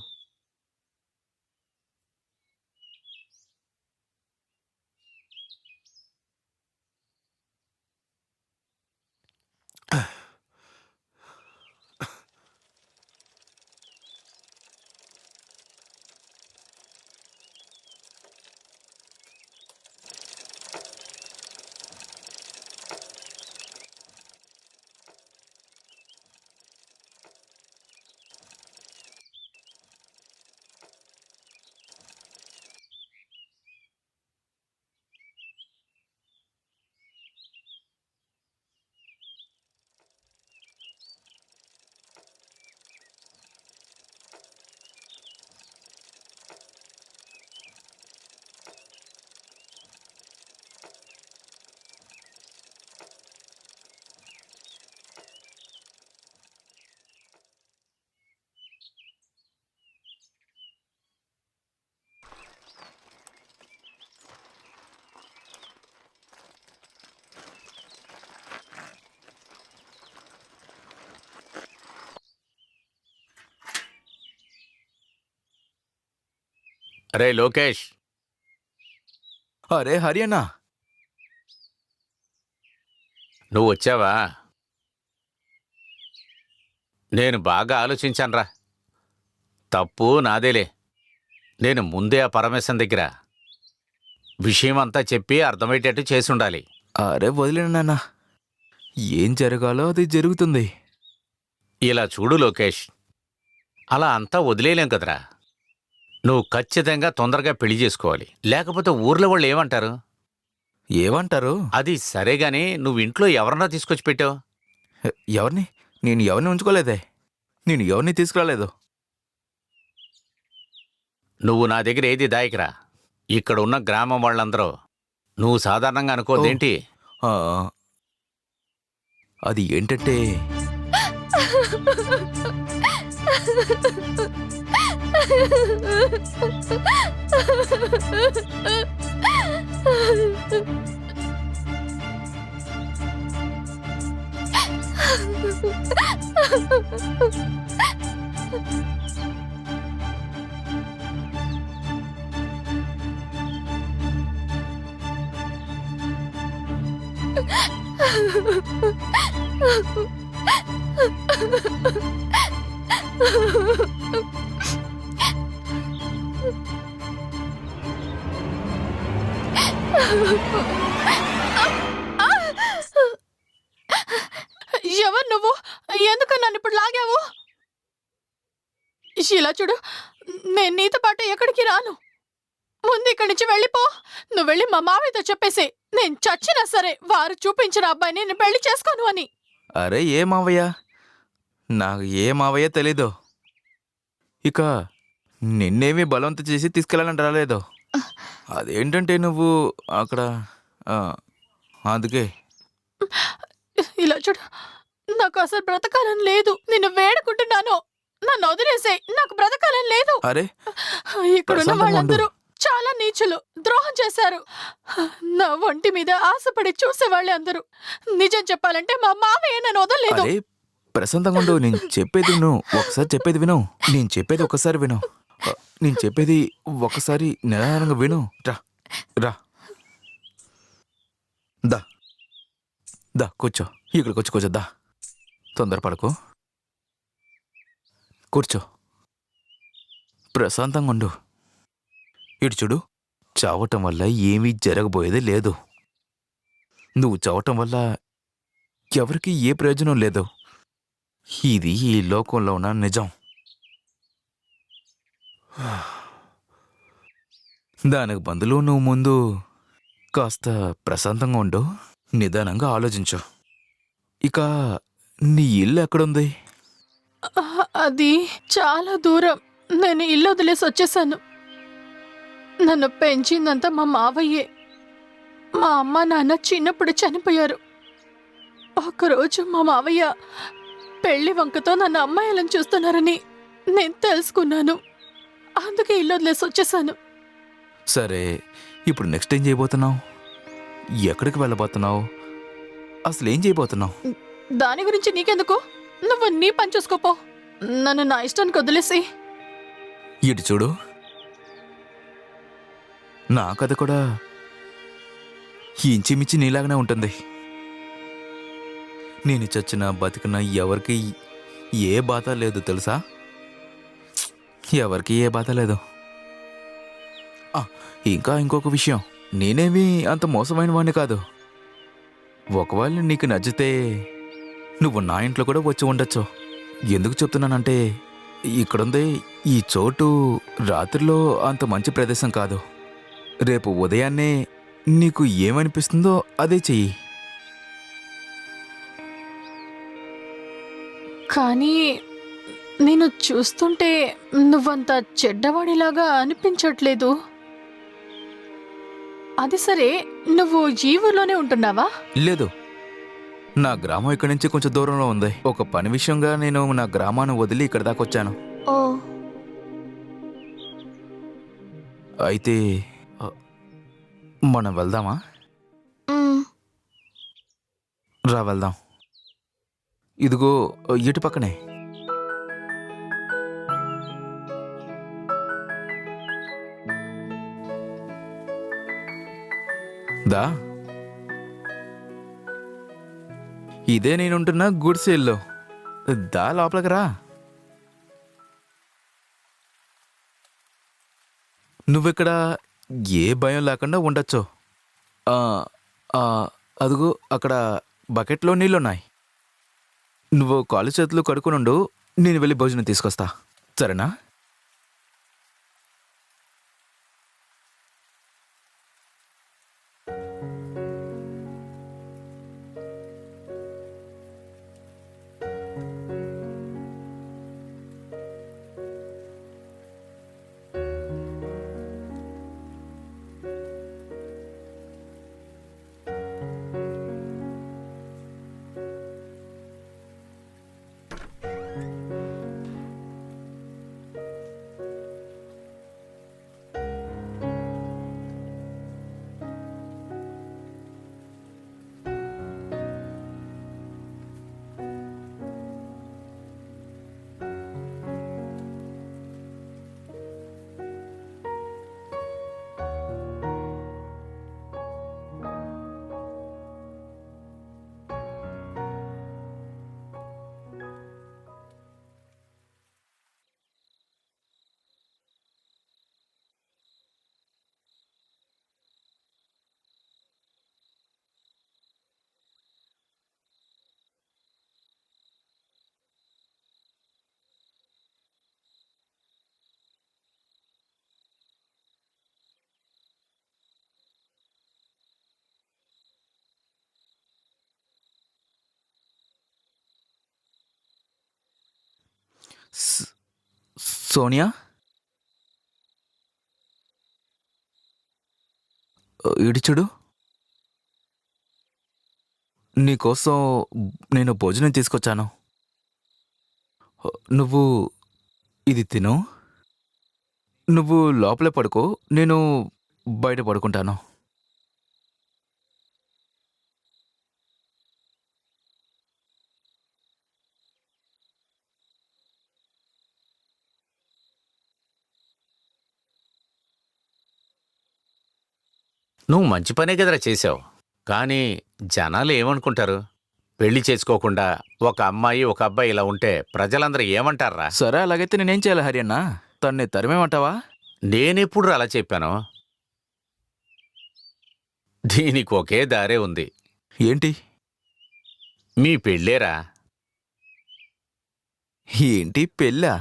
అరే లోకేష్. అరే హరి అన్నా, నువ్వు వచ్చావా? నేను బాగా ఆలోచించానురా. తప్పు నాదేలే. నేను ముందే ఆ పరమేశం దగ్గర విషయం అంతా చెప్పి అర్థమయ్యేటట్టు చేసుండాలి. అరే వదిలేను నాన్న, ఏం జరగాలో అది జరుగుతుంది. ఇలా చూడు లోకేష్, అలా అంతా వదిలేయలేం కదరా. నువ్వు ఖచ్చితంగా తొందరగా పెళ్లి చేసుకోవాలి, లేకపోతే ఊర్లో వాళ్ళు ఏమంటారు? ఏమంటారు? అది సరేగాని నువ్వు ఇంట్లో ఎవరన్నా తీసుకొచ్చి పెట్టావు? ఎవరిని? నేను ఎవరిని ఉంచుకోలేదే. నేను ఎవరిని తీసుకురాలేదు. నువ్వు నా దగ్గర ఏది దాయకరా. ఇక్కడ ఉన్న గ్రామం వాళ్ళందరూ నువ్వు సాధారణంగా అనుకోదేంటి? ఆ, అది ఏంటంటే ఎవరు నువ్వు? ఎందుకు నన్ను ఇప్పుడు లాగావు? ఇలా చూడు, నేను నీతో పాటు ఎక్కడికి రాను. ముందు ఇక్కడి నుంచి వెళ్ళిపో. నువ్వు వెళ్ళి మా మావయ్యతో చెప్పేసి, నేను చచ్చినా సరే వారు చూపించిన అబ్బాయిని నేను పెళ్లి చేసుకోను అని. అరే ఏ మావయ్య, నాకు ఏ మావయ్య తెలీదు. ఇక నిన్నేమీ బలవంతం చేసి తీసుకెళ్ళాలని రాలేదు. అదేంటంటే నువ్వు అక్కడ అందుకే. ఇలా చూడు, నాకు అసలు బ్రతకాలని లేదు. నిన్ను వేడుకుంటున్నాను, నన్ను వదిలేసేయ్. నాకు బ్రతకాలని లేదు. అరే ఇక్కడున్న ప్రశాంతంగా వాళ్ళందరూ చాలా నీచులు, ద్రోహం చేశారు. నా ఒంటి మీద ఆశపడి చూసేవాళ్ళే అందరూ. నిజం చెప్పాలంటే మా మావయ్య నన్ను వదలలేదు. అరే ప్రశాంతంగా ఉండు. నేను చెప్పేది విను, ఒకసారి చెప్పేది విను. నేను చెప్పేది ఒకసారి విను. నేను చెప్పేది ఒకసారి నిదానంగా విను. రా రా, దా దా కూర్చో. ఇక్కడికి వచ్చి కూర్చో. దా, తొందరపడకు, కూర్చో. ప్రశాంతంగా ఉండు. ఇటు చూడు, చావటం వల్ల ఏమీ జరగబోయేది లేదు. నువ్వు చావటం వల్ల ఎవరికి ఏ ప్రయోజనం లేదు. ఇది ఈ లోకంలో ఉన్న నిజం. దానికి బదులు నువ్వు ముందు కాస్త ప్రశాంతంగా ఉండు, నిదానంగా ఆలోచించు. ఇక నీ ఇల్లు ఎక్కడుంది? అది చాలా దూరం. నేను ఇల్లు వదిలేసి వచ్చేసాను. నన్ను పెంచిందంతా మా మావయ్యే. మా అమ్మ నాన్న చిన్నప్పుడు చనిపోయారు. ఒకరోజు మా మావయ్య పెళ్లి వంకతో నన్ను అమ్మాయిలను చూస్తున్నారని నేను తెలుసుకున్నాను. అందుకే ఇల్లు వదిలేసి వచ్చేసాను. సరే, ఇప్పుడు నెక్స్ట్ ఏం చేయబోతున్నావు? ఎక్కడికి వెళ్ళబోతున్నావు? అసలు ఏం చేయబోతున్నావు? దాని గురించి నీకెందుకు? నువ్వు నీ పని చూసుకోపో. నన్ను నా ఇష్టానికి వదిలేసి. ఇటు చూడు, నా కథ కూడా ఇంచిమించి నీలాగానే ఉంటుంది. నేను చచ్చినా బతికినా ఎవరికి ఏ బాధ లేదు తెలుసా? ఎవరికి ఏ బాధ లేదు. ఇంకా ఇంకొక విషయం, నేనేమీ అంత మోసమైన వాడిని కాదు. ఒకవేళ నీకు నచ్చితే నువ్వు నా ఇంట్లో కూడా వచ్చి ఉండొచ్చు. ఎందుకు చెప్తున్నానంటే, ఇక్కడుంది ఈ చోటు రాత్రిలో అంత మంచి ప్రదేశం కాదు. రేపు ఉదయాన్నే నీకు ఏమనిపిస్తుందో అదే చెయ్యి. కానీ నేను చూస్తుంటే నువ్వంత చెడ్డవాడిలాగా అనిపించట్లేదు. అది సరే, నువ్వు ఈ ఊర్లోనే ఉంటున్నావా? లేదు, నా గ్రామం ఇక్కడి నుంచి కొంచెం దూరంలో ఉంది. ఒక పని విషయంగా నేను నా గ్రామాన్ని వదిలి ఇక్కడ దాకా వచ్చాను. ఓ, అయితే మనం వెళ్దామా? రా వెళ్దాం. ఇదిగో ఇటు పక్కనే. దా, ఇదే నేనుంటున్న గుడిసెల్లో. దా లోపలికి రా. నువ్విక్కడ ఏ భయం లేకుండా ఉండొచ్చు. అదిగో అక్కడ బకెట్లో నీళ్ళున్నాయి. నువ్వు కాలు చేతులు కడుక్కునుండు, నేను వెళ్ళి భోజనం తీసుకొస్తా, సరేనా? స్- సోనియా ఇటు చూడు, నీకోసం నేను భోజనం తీసుకొచ్చాను. నువ్వు ఇది తిను. నువ్వు లోపలే పడుకో, నేను బయట పడుకుంటాను. నువ్వు మంచి పనే కదరా చేసావు. కానీ జనాలు ఏమనుకుంటారు? పెళ్లి చేసుకోకుండా ఒక అమ్మాయి ఒక అబ్బాయి ఇలా ఉంటే ప్రజలందరూ ఏమంటారా? సరే, అలాగైతే నేనేం చేయాలి హరియన్న? తన్ని తరిమేమంటావా? నేనెప్పుడు అలా చెప్పాను? దీనికి ఒకే దారే ఉంది. ఏంటి? మీ పెళ్ళేరా. ఏంటి పెళ్ళా?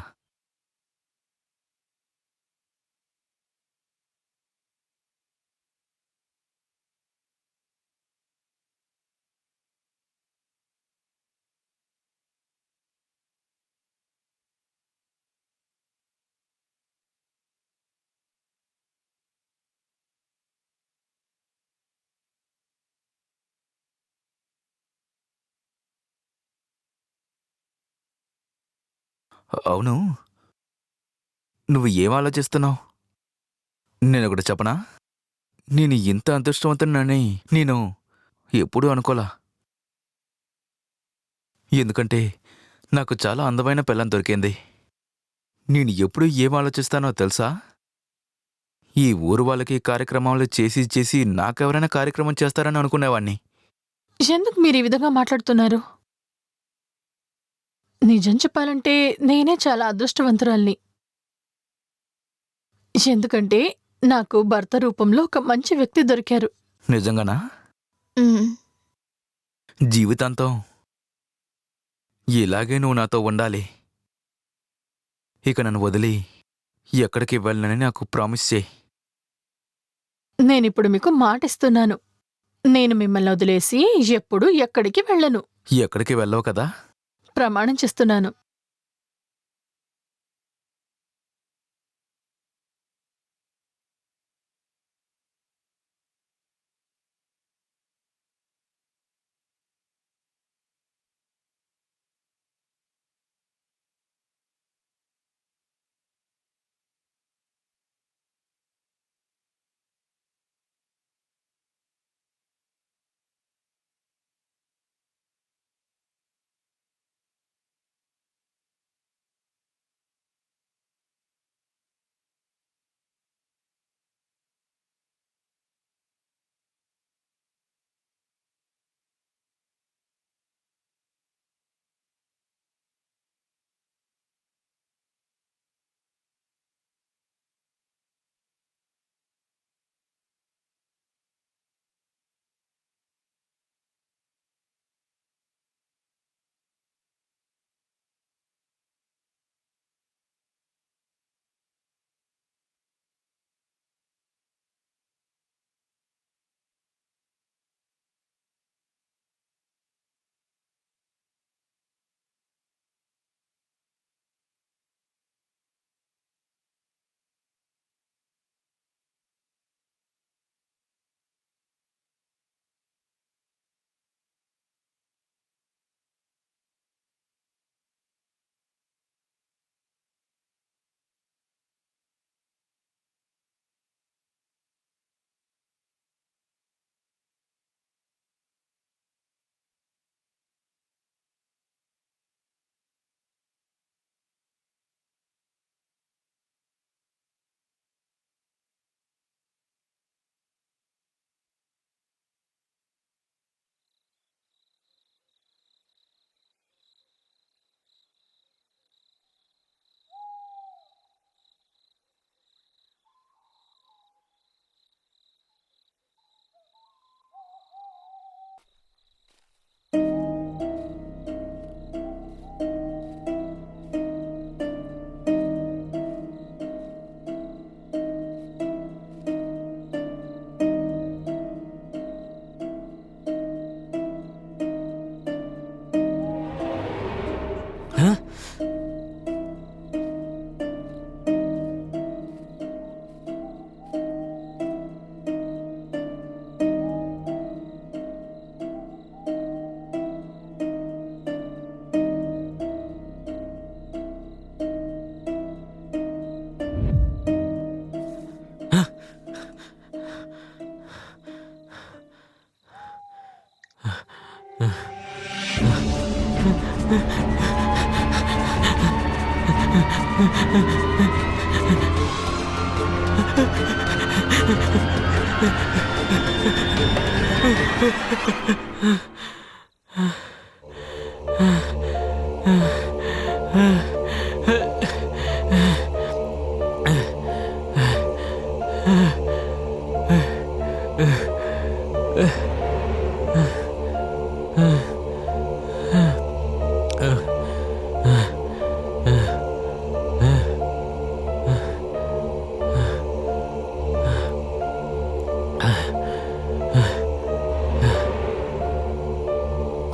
అవును, నువ్వు ఏం ఆలోచిస్తున్నావు? నేనొకటి చెప్పనా? నేను ఇంత అదృష్టవంతుడినని నేను ఎప్పుడూ అనుకోలా. ఎందుకంటే నాకు చాలా అందమైన పెళ్ళం దొరికింది. నేను ఎప్పుడు ఏం ఆలోచిస్తానో తెలుసా? ఈ ఊరు వాళ్ళకి కార్యక్రమాలు చేసి చేసి నాకెవరైనా కార్యక్రమం చేస్తారని అనుకునేవాణ్ణి. ఎందుకు మీరు ఈ విధంగా మాట్లాడుతున్నారు? నిజం చెప్పాలంటే నేనే చాలా అదృష్టవంతురాల్ని. ఎందుకంటే నాకు భర్త రూపంలో ఒక మంచి వ్యక్తి దొరికారు. నిజంగానా? ఉమ్, జీవితాంతం ఇలాగే నువ్వు నాతో ఉండాలి. ఇక నన్ను వదిలి ఎక్కడికి వెళ్ళనని నాకు ప్రామిస్ చేయి. నేనిప్పుడు మీకు మాటిస్తున్నాను. నేను మిమ్మల్ని వదిలేసి ఎప్పుడూ ఎక్కడికి వెళ్ళను. ఎక్కడికి వెళ్ళవు కదా? ప్రమాణం చేస్తున్నాను.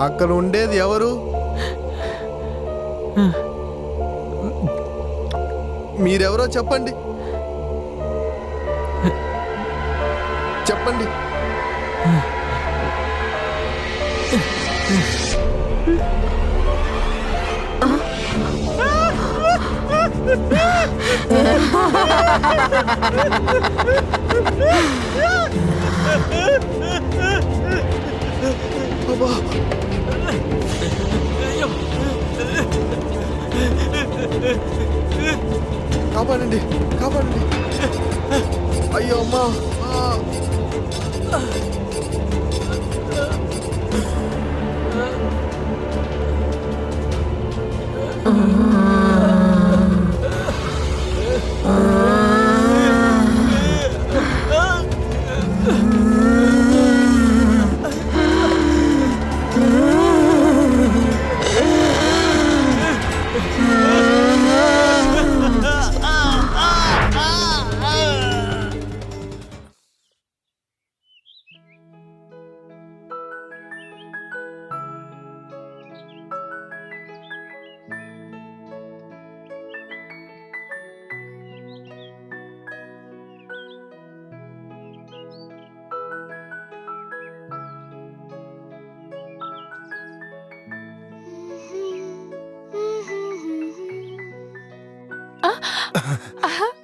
అక్కడ ఉండేది ఎవరు? మీరెవరో చెప్పండి. చెప్పండి. అబ్బా. కాపాడండి, కాపాడండి. అయ్యో అమ్మా.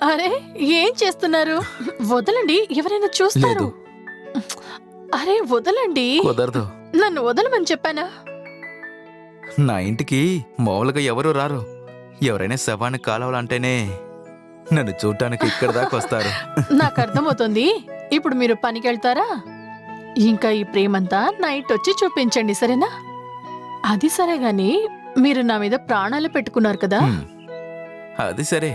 అరే ఏం చేస్తున్నారు? వదలండి, ఎవరైనా చూస్తారు. అరే వదలండి. కుదరదు. నన్ను వదలమని చెప్పానా? నా ఇంటికి మామూలుగా ఎవరు రారు. ఎవరైనా శవాన్ని కాలవాలంటేనే నన్ను చూడటానికి ఇక్కడ దాకా వస్తారు. నాకు అర్థమవుతుంది. ఇప్పుడు మీరు పనికి వెళ్తారా? ఇంకా ఈ ప్రేమంతా నైట్ వచ్చి చూపించండి, సరేనా? అది సరే గాని మీరు నా మీద ప్రాణాలు పెట్టుకున్నారు కదా. అది సరే,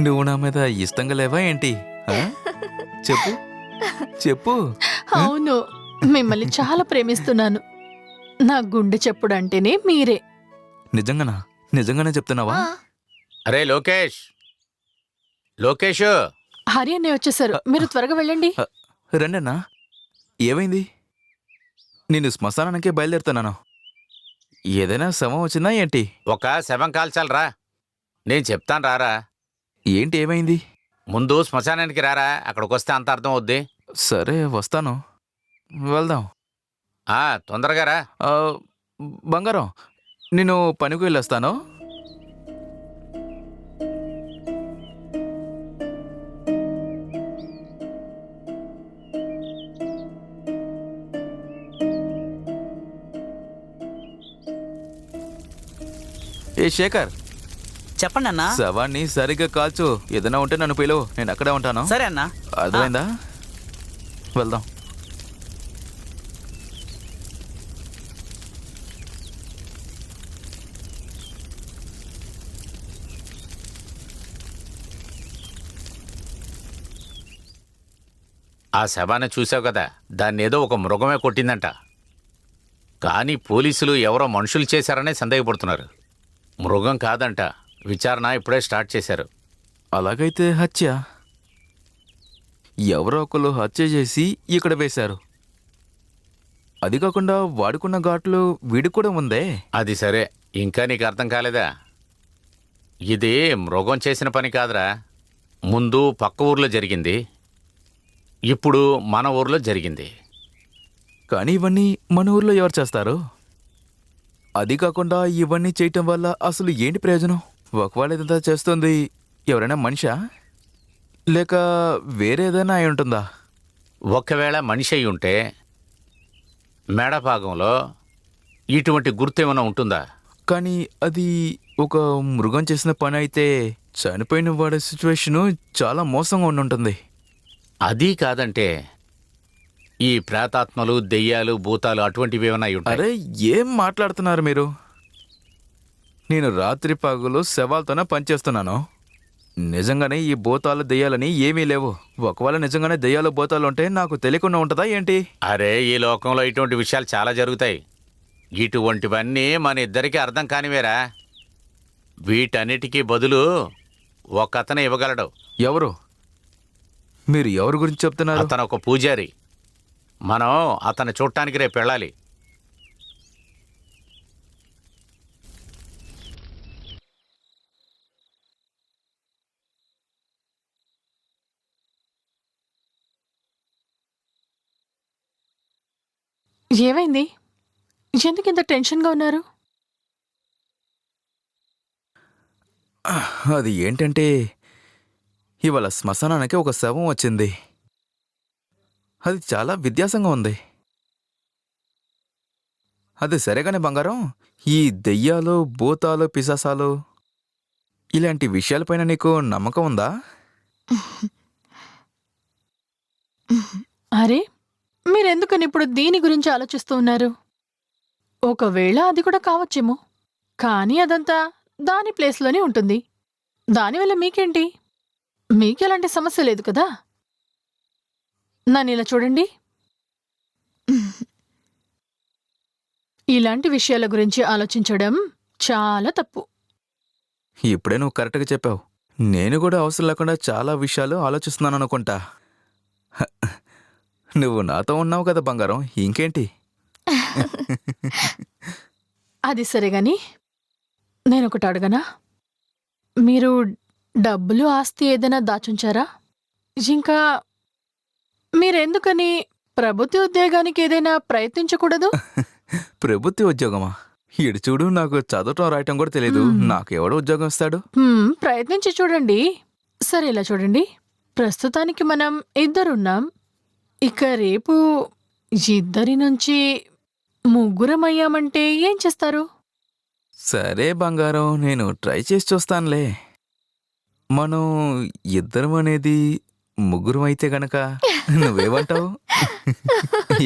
నువ్వు నా మీద ఇష్టంగా లేవా ఏంటి? ఆ? చెప్పు చెప్పు. అవును, మిమ్మల్ని చాలా ప్రేమిస్తున్నాను. నా గుండె చెప్పుడు అంటేనే మీరే. నిజంగానా? నిజంగానే చెప్తున్నావా? అరే లోకేష్, లోకేష్, హరి అన్నయ్య వచ్చేసారు, మీరు త్వరగా వెళ్ళండి. రండన్నా. ఏమైంది? నేను శ్మశానానికే బయలుదేరుతున్నాను. ఏదైనా శవం వచ్చిందా ఏంటి? ఒక శవం కాల్చాలరా. నేను చెప్తాను రారా. ఏంటి ఏమైంది? ముందు శ్మశానానికి రారా, అక్కడికి వస్తే అంత అర్థం అవుద్ది. సరే వస్తాను, వెళ్దాం. తొందరగా రా. బంగారం, నేను పనికి వెళ్ళొస్తాను. ఏ శేఖర్, చెప్పండి అన్నా. శవాన్ని సరిగ్గా కాల్చు. ఏదైనా ఉంటే నన్ను పిలువు, నేను అక్కడే ఉంటాను. సరే అన్నా. అర్థమైందా? వెళ్దాం. ఆ శవాన్ని చూసావు కదా, దాన్ని ఏదో ఒక మృగమే కొట్టిందంట. కానీ పోలీసులు ఎవరో మనుషులు చేశారనే సందేహపడుతున్నారు. మృగం కాదంట. విచారణ ఇప్పుడే స్టార్ట్ చేశారు. అలాగైతే హత్య. ఎవరో ఒకరు హత్య చేసి ఇక్కడ వేశారు. అది కాకుండా వాడుకున్న ఘాట్లు వీడి కూడా ఉందే. అది సరే, ఇంకా నీకు అర్థం కాలేదా? ఇది మృగం చేసిన పని కాదురా. ముందు పక్క ఊర్లో జరిగింది, ఇప్పుడు మన ఊర్లో జరిగింది. కానీ ఇవన్నీ మన ఊర్లో ఎవరు చేస్తారు? అది కాకుండా ఇవన్నీ చేయటం వల్ల అసలు ఏంటి ప్రయోజనం? ఒకవేళ ఇదంతా చేస్తుంది ఎవరైనా మనిషా, లేక వేరేదైనా అయి ఉంటుందా? ఒకవేళ మనిషి అయి ఉంటే మెడ భాగంలో ఇటువంటి గుర్తు ఏమైనా ఉంటుందా? కానీ అది ఒక మృగం చేసిన పని అయితే చనిపోయిన వాడి సిచ్యువేషను చాలా మోసంగా ఉండుంటుంది. అది కాదంటే ఈ ప్రేతాత్మలు దెయ్యాలు భూతాలు అటువంటివి ఏమైనా ఉంటాయి. అరే ఏం మాట్లాడుతున్నారు మీరు? నేను రాత్రి పగులు శవాలతోనే పనిచేస్తున్నాను. నిజంగానే ఈ భూతాలు దెయ్యాలని ఏమీ లేవు. ఒకవేళ నిజంగానే దెయ్యాలు భూతాలు ఉంటే నాకు తెలియకుండా ఉంటుందా ఏంటి? అరే ఈ లోకంలో ఇటువంటి విషయాలు చాలా జరుగుతాయి. ఇటువంటివన్నీ మన ఇద్దరికి అర్థం కానివేరా. వీటన్నిటికీ బదులు ఒక అతను ఇవ్వగలడు. ఎవరు? మీరు ఎవరి గురించి చెప్తున్నారు? అతను ఒక పూజారి. మనం అతన్ని చూడటానికి రేపు వెళ్ళాలి. ఏమైంది? ఎందుకు ఇంత టెన్షన్గా ఉన్నారు? అది ఏంటంటే ఇవాళ శ్మశానానికి ఒక శవం వచ్చింది. అది చాలా వ్యత్యాసంగా ఉంది. అది సరేగానే బంగారం, ఈ దెయ్యాలు భూతాలు పిశాసాలు ఇలాంటి విషయాలపైన నీకు నమ్మకం ఉందా? అరే మీరెందుకని ఇప్పుడు దీని గురించి ఆలోచిస్తూ ఉన్నారు? ఒకవేళ అది కూడా కావచ్చేమో, కానీ అదంతా దాని ప్లేస్లోనే ఉంటుంది. దానివల్ల మీకేంటి? మీకెలాంటి సమస్య లేదు కదా. నన్ను ఇలా చూడండి. ఇలాంటి విషయాల గురించి ఆలోచించడం చాలా తప్పు. ఇప్పుడే నువ్వు కరెక్ట్గా చెప్పావు. నేను కూడా అవసరం లేకుండా చాలా విషయాలు ఆలోచిస్తున్నాను అనుకుంటా. నువ్వు నాతో ఉన్నావు కదా బంగారం, ఇంకేంటి? అది సరే గాని నేనొకటి అడగనా? మీరు డబ్బులు ఆస్తి ఏదైనా దాచుంచారా? ఇంకా మీరెందుకని ప్రభుత్వ ఉద్యోగానికి ఏదైనా ప్రయత్నించకూడదు? ప్రభుత్వ ఉద్యోగమా? ఈడు చూడు, నాకు చదవటం రాయటం కూడా తెలీదు. నాకు ఎవడు ఉద్యోగం ఇస్తాడు? ప్రయత్నించి చూడండి. సరే ఇలా చూడండి, ప్రస్తుతానికి మనం ఇద్దరున్నాం. ఇక రేపు ఇద్దరి నుంచి ముగ్గురమయ్యామంటే ఏం చేస్తారు? సరే బంగారం, నేను ట్రై చేసి చూస్తానులే. మనం ఇద్దరం అనేది ముగ్గురం అయితే గనక నువ్వేమంటావు?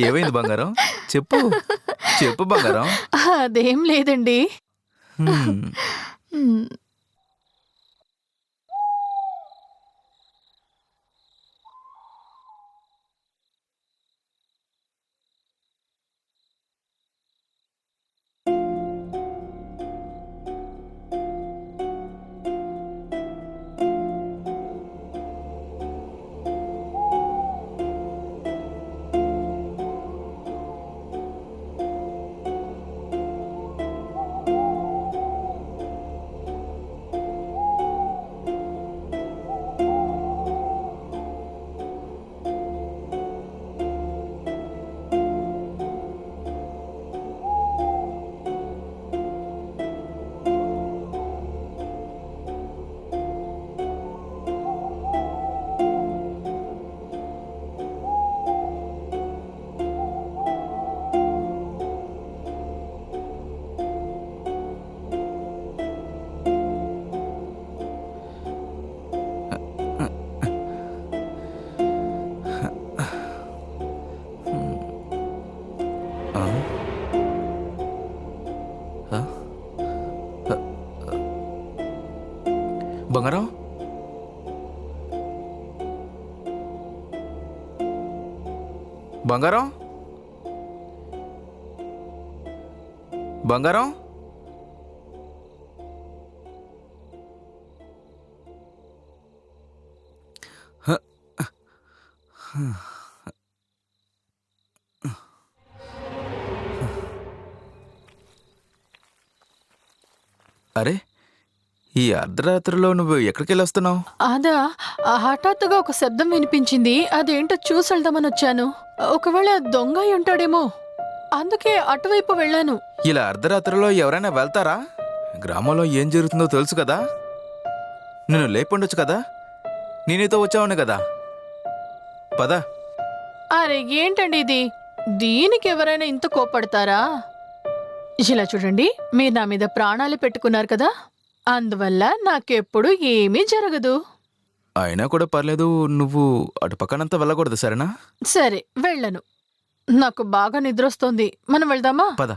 ఏమైంది బంగారం? చెప్పు చెప్పు బంగారం. అదేం లేదండి. హ్మ్. హ్మ్. బంగారం, బంగారం, బంగారం. అరే, ఈ అర్ధరాత్రిలో నువ్వు ఎక్కడికి వెళ్ళొస్తున్నావు? అదా, హఠాత్తుగా ఒక శబ్దం వినిపించింది. అదేంటో చూసి వెళ్దామని వచ్చాను. ఒకవేళ దొంగ అయి ఉంటాడేమో, అందుకే అటువైపు వెళ్ళాను. ఇలా అర్ధరాత్రిలో ఎవరైనా వెళ్తారా? గ్రామంలో ఏం జరుగుతుందో తెలుసు కదా. నేను లేపుండొచ్చు కదా, నేనైతే వచ్చావును కదా. పద. అరే ఏంటండి ఇది? దీనికి ఎవరైనా ఇంత కోపడతారా? ఇలా చూడండి, మీరు నా మీద ప్రాణాలు పెట్టుకున్నారు కదా, అందువల్ల నాకెప్పుడు ఏమీ జరగదు. అయినా కూడా పర్లేదు, నువ్వు అటు పక్కనంతా వెళ్ళకూడదు సరేనా? సరే వెళ్ళను. నాకు బాగా నిద్రొస్తోంది. మనం వెళ్దామా? పద.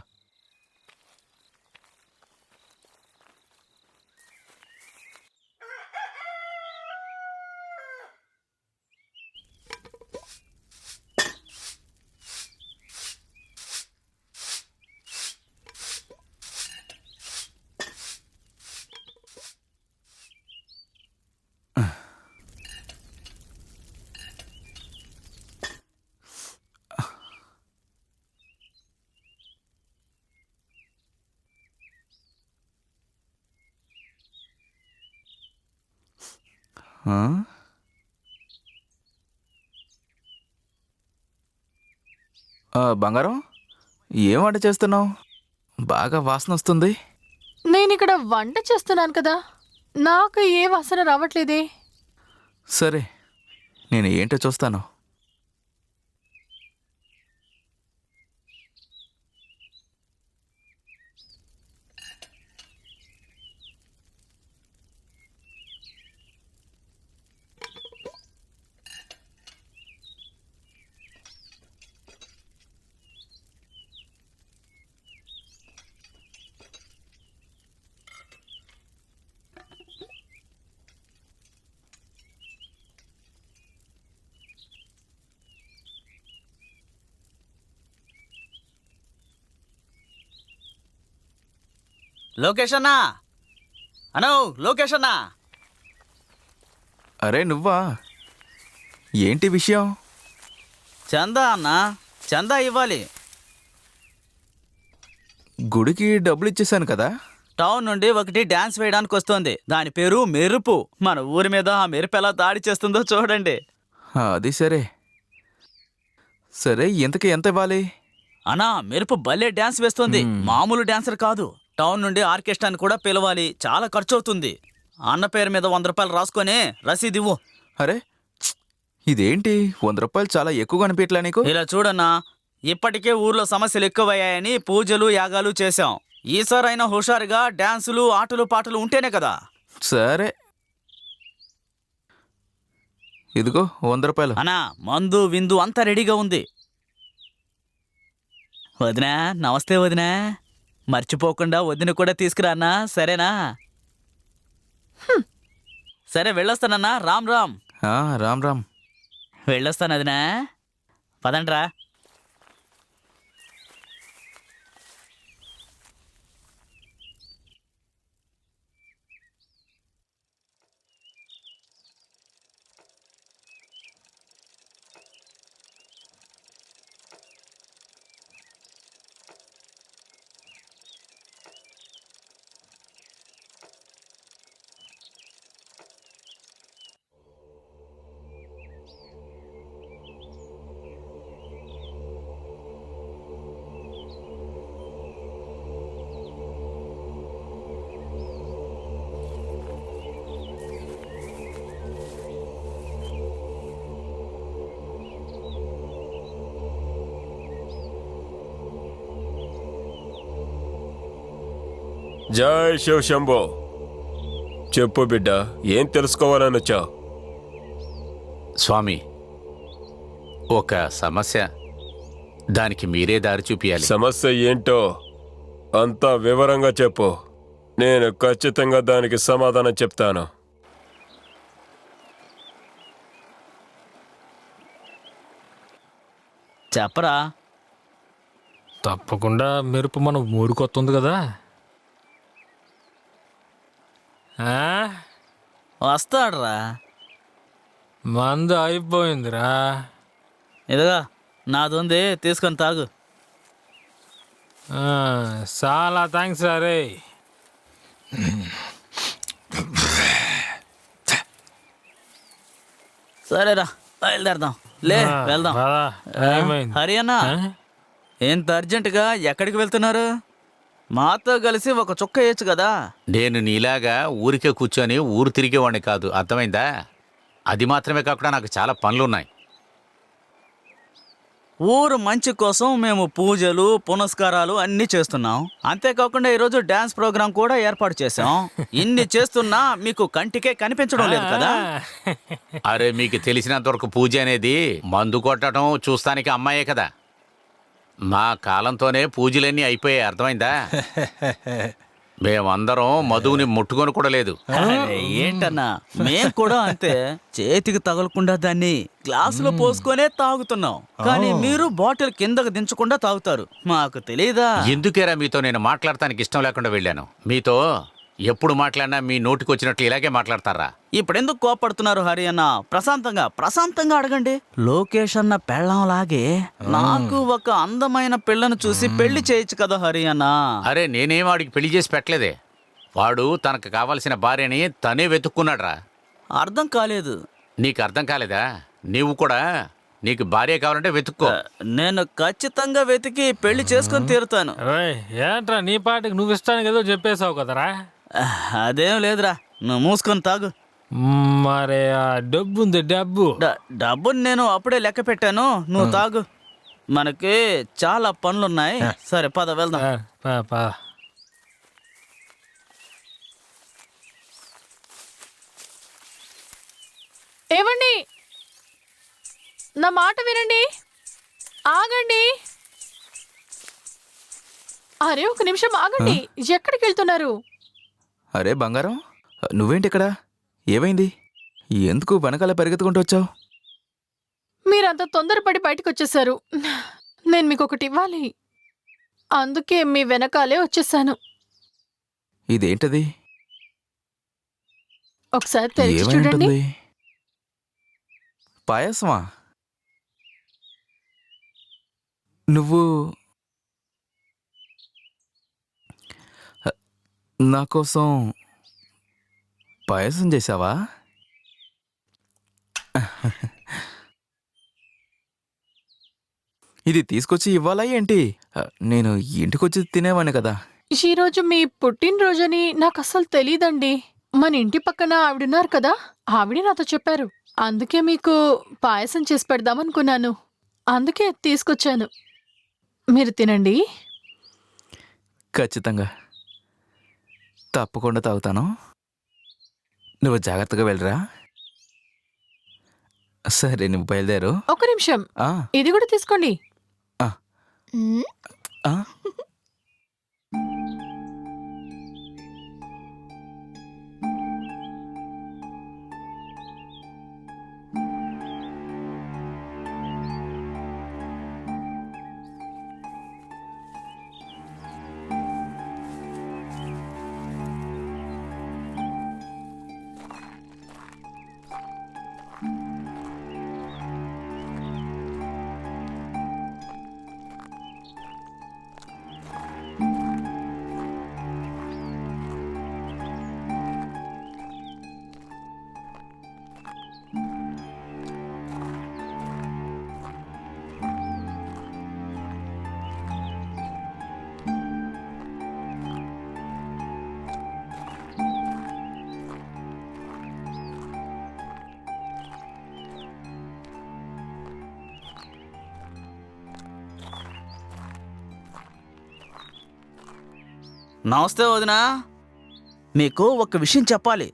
ఆ? బంగారం, ఏం వంట చేస్తున్నావు? బాగా వాసన వస్తుంది. నేనిక్కడ వంట చేస్తున్నాను కదా, నాకు ఏ వాసన రావట్లేదే. సరే, నేను ఏంటో చూస్తాను. లోకేష్ అన్నా, అనో లోకేష్ అన్నా. అరే నువ్వా? ఏంటి విషయం? చందా అన్నా, చందా ఇవ్వాలి. గుడికి డబ్బులు ఇచ్చేసాను కదా. టౌన్ నుండి ఒకటి డాన్స్ వేయడానికి వస్తోంది. దాని పేరు మెరుపు. మన ఊరి మీద ఆ మెరుపు ఎలా దాడి చేస్తుందో చూడండి. అది సరే. సరే, ఇంతకీ ఎంత ఇవ్వాలి? అన్నా, మెరుపు భలే డాన్స్ వేస్తోంది. మామూలు డాన్సర్ కాదు. టౌన్ నుండి ఆర్కెస్ట్రాని కూడా పిలవాలి. చాలా ఖర్చు అవుతుంది. అన్న పేరు మీద 100 రూపాయలు రాసుకొని రసీదు ఇవ్వు. అరే ఇదేంటి 100 రూపాయలు చాలా ఎక్కువగా అనిపించలే నీకు? ఇలా చూడన్నా, ఇప్పటికే ఊర్లో సమస్యలు ఎక్కువయ్యాయని పూజలు యాగాలు చేశాం. ఈసారైనా హుషారుగా డాన్సులు ఆటలు పాటలు ఉంటేనే కదా. సరే, ఇదిగో 100 రూపాయలు. అన్నా, మందు విందు అంతా రెడీగా ఉంది. వదినా, నమస్తే వదినా. మర్చిపోకుండా వదిన కూడా తీసుకురా అన్నా, సరేనా? సరే వెళ్ళొస్తానన్నా. రామ్ రామ్. రామ్ రామ్. వెళ్ళొస్తాను వదినా. పదండ్రా. జై శివ శంభో. చెప్పు బిడ్డ, ఏం తెలుసుకోవాలని వచ్చావు? స్వామి, ఒక సమస్య, దానికి మీరే దారి చూపియాలి. సమస్య ఏంటో అంతా వివరంగా చెప్పు. నేను ఖచ్చితంగా దానికి సమాధానం చెప్తాను. చెప్పరా. తప్పకుండా మెరుపు మన ఊరికొస్తుంది కదా. వస్తాడ్రా. మందు అయిపోయిందిరా. ఇదిగా నాదుంది, తీసుకొని తాగు. చాలా థ్యాంక్స్ రే. సరేరా, బయలుదేరదాం. లే వెళ్దాం. హరి అన్న, ఎంత అర్జెంటుగా ఎక్కడికి వెళ్తున్నారు? మాతో కలిసి ఒక చుక్క వేయచ్చు కదా. నేను నీలాగా ఊరికే కూర్చొని ఊరు తిరిగేవాడిని కాదు, అర్థమైందా? అది మాత్రమే కాకుండా నాకు చాలా పనులున్నాయి. ఊరు మంచి కోసం మేము పూజలు పునస్కారాలు అన్నీ చేస్తున్నాం. అంతేకాకుండా ఈరోజు డ్యాన్స్ ప్రోగ్రాం కూడా ఏర్పాటు చేశాం. ఇన్ని చేస్తున్నా మీకు కంటికే కనిపించడం లేదు కదా. అరే మీకు తెలిసినంత వరకు పూజ అనేది మందు కొట్టడం చూస్తానికి అమ్మాయే కదా. మా కాలంతోనే పూజలన్నీ అయిపోయాయి, అర్థమైందా? మేమందరం మధువుని ముట్టుకొని కూడా లేదు. అరే, ఏంటన్నా మేం కూడా అంతే. చేతికి తగలకుండా దాన్ని గ్లాసులో పోసుకొనే తాగుతున్నాం. కానీ మీరు బాటిల్ కిందకు దించకుండా తాగుతారు. మాకు తెలీదా? ఎందుకేరా మీతో నేను మాట్లాడటానికి ఇష్టం లేకుండా వెళ్ళాను. మీతో ఎప్పుడు మాట్లాడినా మీ నోటికి వచ్చినట్లు ఇలాగే మాట్లాడతారా? ఇప్పుడెందుకు కోపడుతున్నారు హరి అన్న? ప్రశాంతంగా అడగండి. లోకేష్ అన్న పెళ్ళంలాగే నాకు ఒక అందమైన పిల్లను చూసి పెళ్లి చేయొచ్చు కదా హరి అన్న. అరే నేనేం వాడికి పెళ్లి చేసి పెట్టలేదే. వాడు తనకు కావలసిన భార్యని తనే వెతుక్కున్నాడ్రా. అర్థం కాలేదు. నీకు అర్థం కాలేదా? నీవు కూడా నీకు భార్య కావాలంటే వెతుక్కో. నేను ఖచ్చితంగా వెతికి పెళ్లి చేసుకొని తీరుతాను. ఏంట్రా నీ పాటికి నువ్వు ఇష్టానికి ఏదో చెప్పేశావు కదరా. అదేం లేదురా, నువ్వు మూసుకొని తాగు. మరే ఆ డబ్బు ఉంది, డబ్బు డబ్బుని నేను అప్పుడే లెక్క పెట్టాను. నువ్వు తాగు. మనకి చాలా పనులున్నాయి. సరే పద వెళ్దాం. ఏమండి, నా మాట వినండి, ఆగండి. అరే ఒక నిమిషం ఆగండి. ఎక్కడికి వెళ్తున్నారు? అరే బంగారం, నువ్వేంటి ఇక్కడ? ఏమైంది? ఎందుకు వెనకాల పరిగెత్తుకుంటూ వచ్చావు? మీరంత తొందరపడి బయటకు వచ్చేసారు. నేను మీకు ఒకటి ఇవ్వాలి, అందుకే మీ వెనకాలే వచ్చేసాను. ఇదేంటది? ఒకసారి తెరిచి చూడండి. ఏమైంటుంది? పాయసమా? నువ్వు నా కోసం పాయసం చేసావా? ఇది తీసుకొచ్చి ఇవ్వాలా ఏంటి? నేను ఇంటికొచ్చి తినేవాడిని కదా. ఈరోజు మీ పుట్టినరోజని నాకు అస్సలు తెలీదండి. మన ఇంటి పక్కన ఆవిడున్నారు కదా, ఆవిడే నాతో చెప్పారు. అందుకే మీకు పాయసం చేసి పెడదామనుకున్నాను. అందుకే తీసుకొచ్చాను. మీరు తినండి. ఖచ్చితంగా తప్పకుండా తాగుతాను. నువ్వు జాగ్రత్తగా వెళ్ళరా. సరే నువ్వు బయలుదేరు. ఒక నిమిషం, ఆ, ఇది కూడా తీసుకోండి. ఆ. నమస్తే వదినా. మీకు ఒక విషయం చెప్పాలి.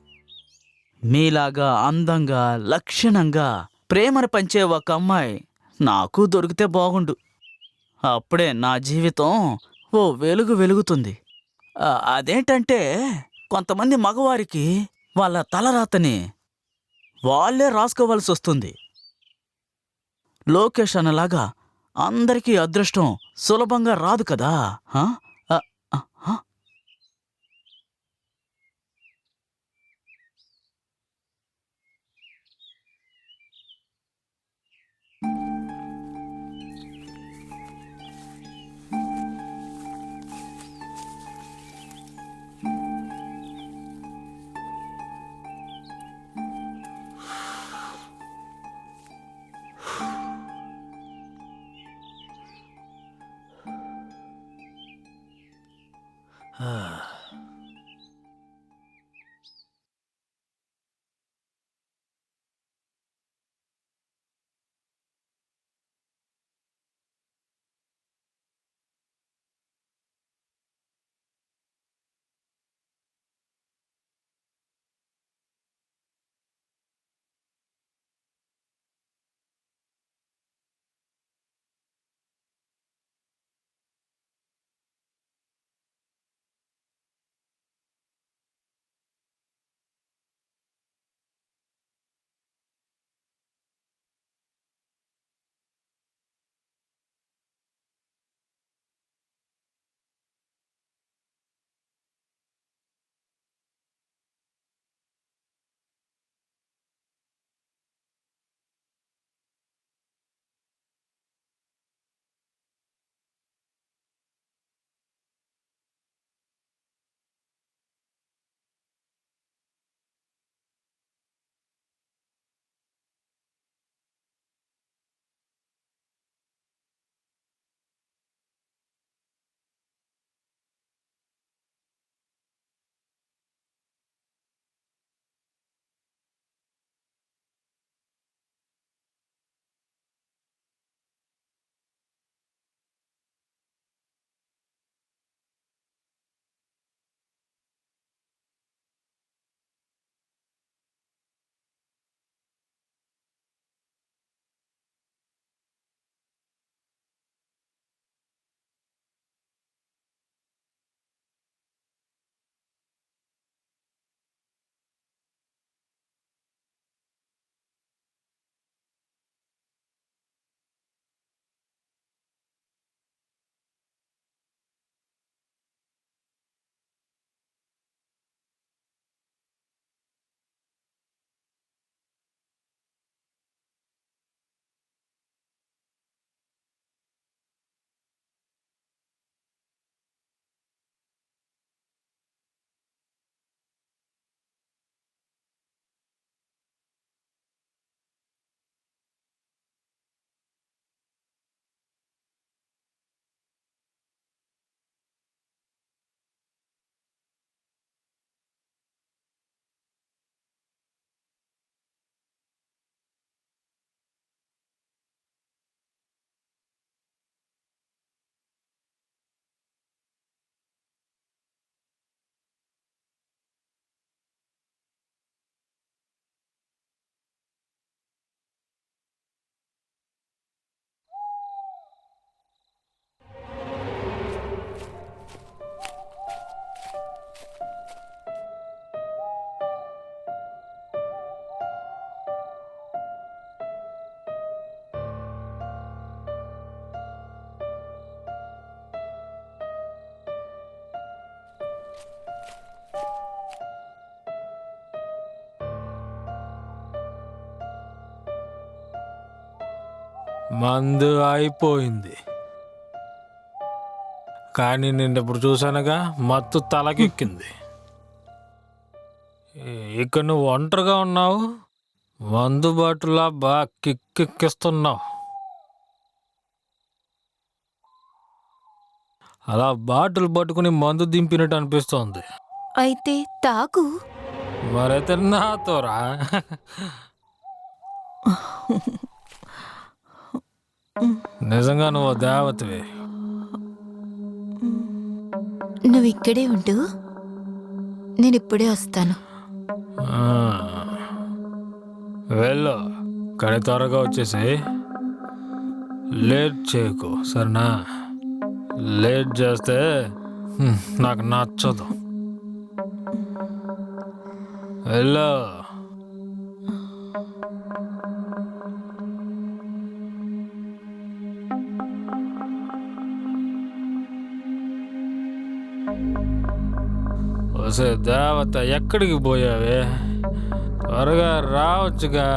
మీలాగా అందంగా లక్షణంగా ప్రేమను పంచే ఒక అమ్మాయి నాకు దొరికితే బాగుండు. అప్పుడే నా జీవితం ఓ వెలుగు వెలుగుతుంది. అదేంటంటే కొంతమంది మగవారికి వాళ్ళ తలరాతని వాళ్ళే రాసుకోవాల్సి వస్తుంది. లోకేష్ అన్నలాగా అందరికీ అదృష్టం సులభంగా రాదు కదా. మందు అయిపోయింది. కానీ నేను ఇప్పుడు చూశానుగా, మత్తు తలకెక్కింది. ఇక్కడ నువ్వు ఒంటరిగా ఉన్నావు, మందు బాటులా బాగా కిక్కెక్కిస్తున్నావు. అలా బాటిల్ పట్టుకుని మందు దింపినట్టు అనిపిస్తోంది. అయితే తాగు. మరైతే నాతోరా. నిజంగా నువ్వు దేవతవే. నువ్వు ఇక్కడే ఉండు, నేను ఇప్పుడే వస్తాను. ఆ, వెళ్ళు, కానీ త్వరగా వచ్చేసి లేట్ చేయకు, సరేనా? లేట్ చేస్తే నాకు నచ్చదు. వెళ్ళు. వసే దేవత, ఎక్కడికి పోయావే? త్వరగా రావచ్చుగా.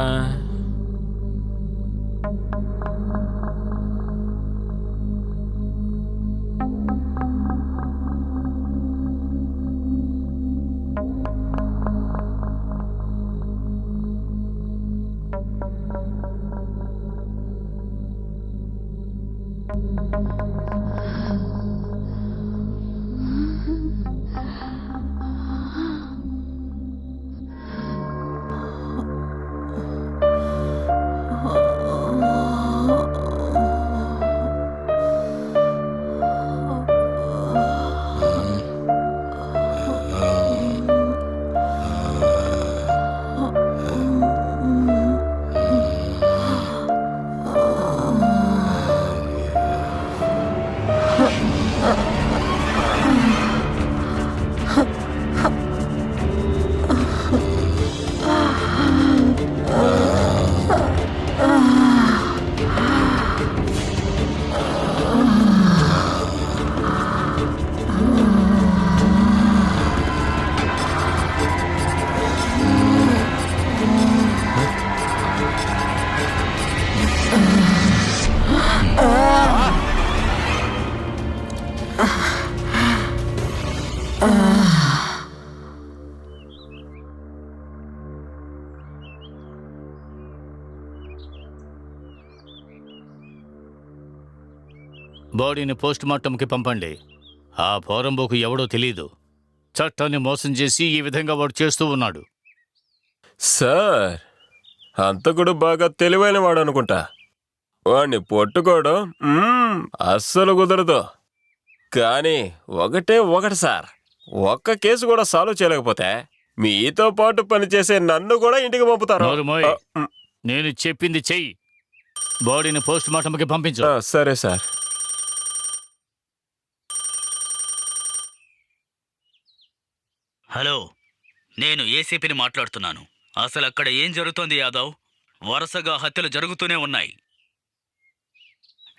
బాడీని పోస్ట్ మార్టంకి పంపండి. ఆ పోరంబోకు ఎవడో తెలీదు. చట్టాన్ని మోసం చేసి ఈ విధంగా వాడు చేస్తూ ఉన్నాడు. సార్, హంతకుడు బాగా తెలివైన వాడు అనుకుంటా. వాణ్ణి పట్టుకోవడం అస్సలు కుదరదు. కానీ ఒకటి సార్, ఒక్క కేసు కూడా సాల్వ్ చేయలేకపోతే మీతో పాటు పనిచేసే నన్ను కూడా ఇంటికి పంపుతారు. నోరు మోయ్. నేను చెప్పింది చెయ్యి. బాడీని పోస్ట్ మార్టంకి పంపించు. సరే సార్. హలో, నేను ఏసీపీని మాట్లాడుతున్నాను. అసలు అక్కడ ఏం జరుగుతోంది యాదవ్? వరుసగా హత్యలు జరుగుతూనే ఉన్నాయి.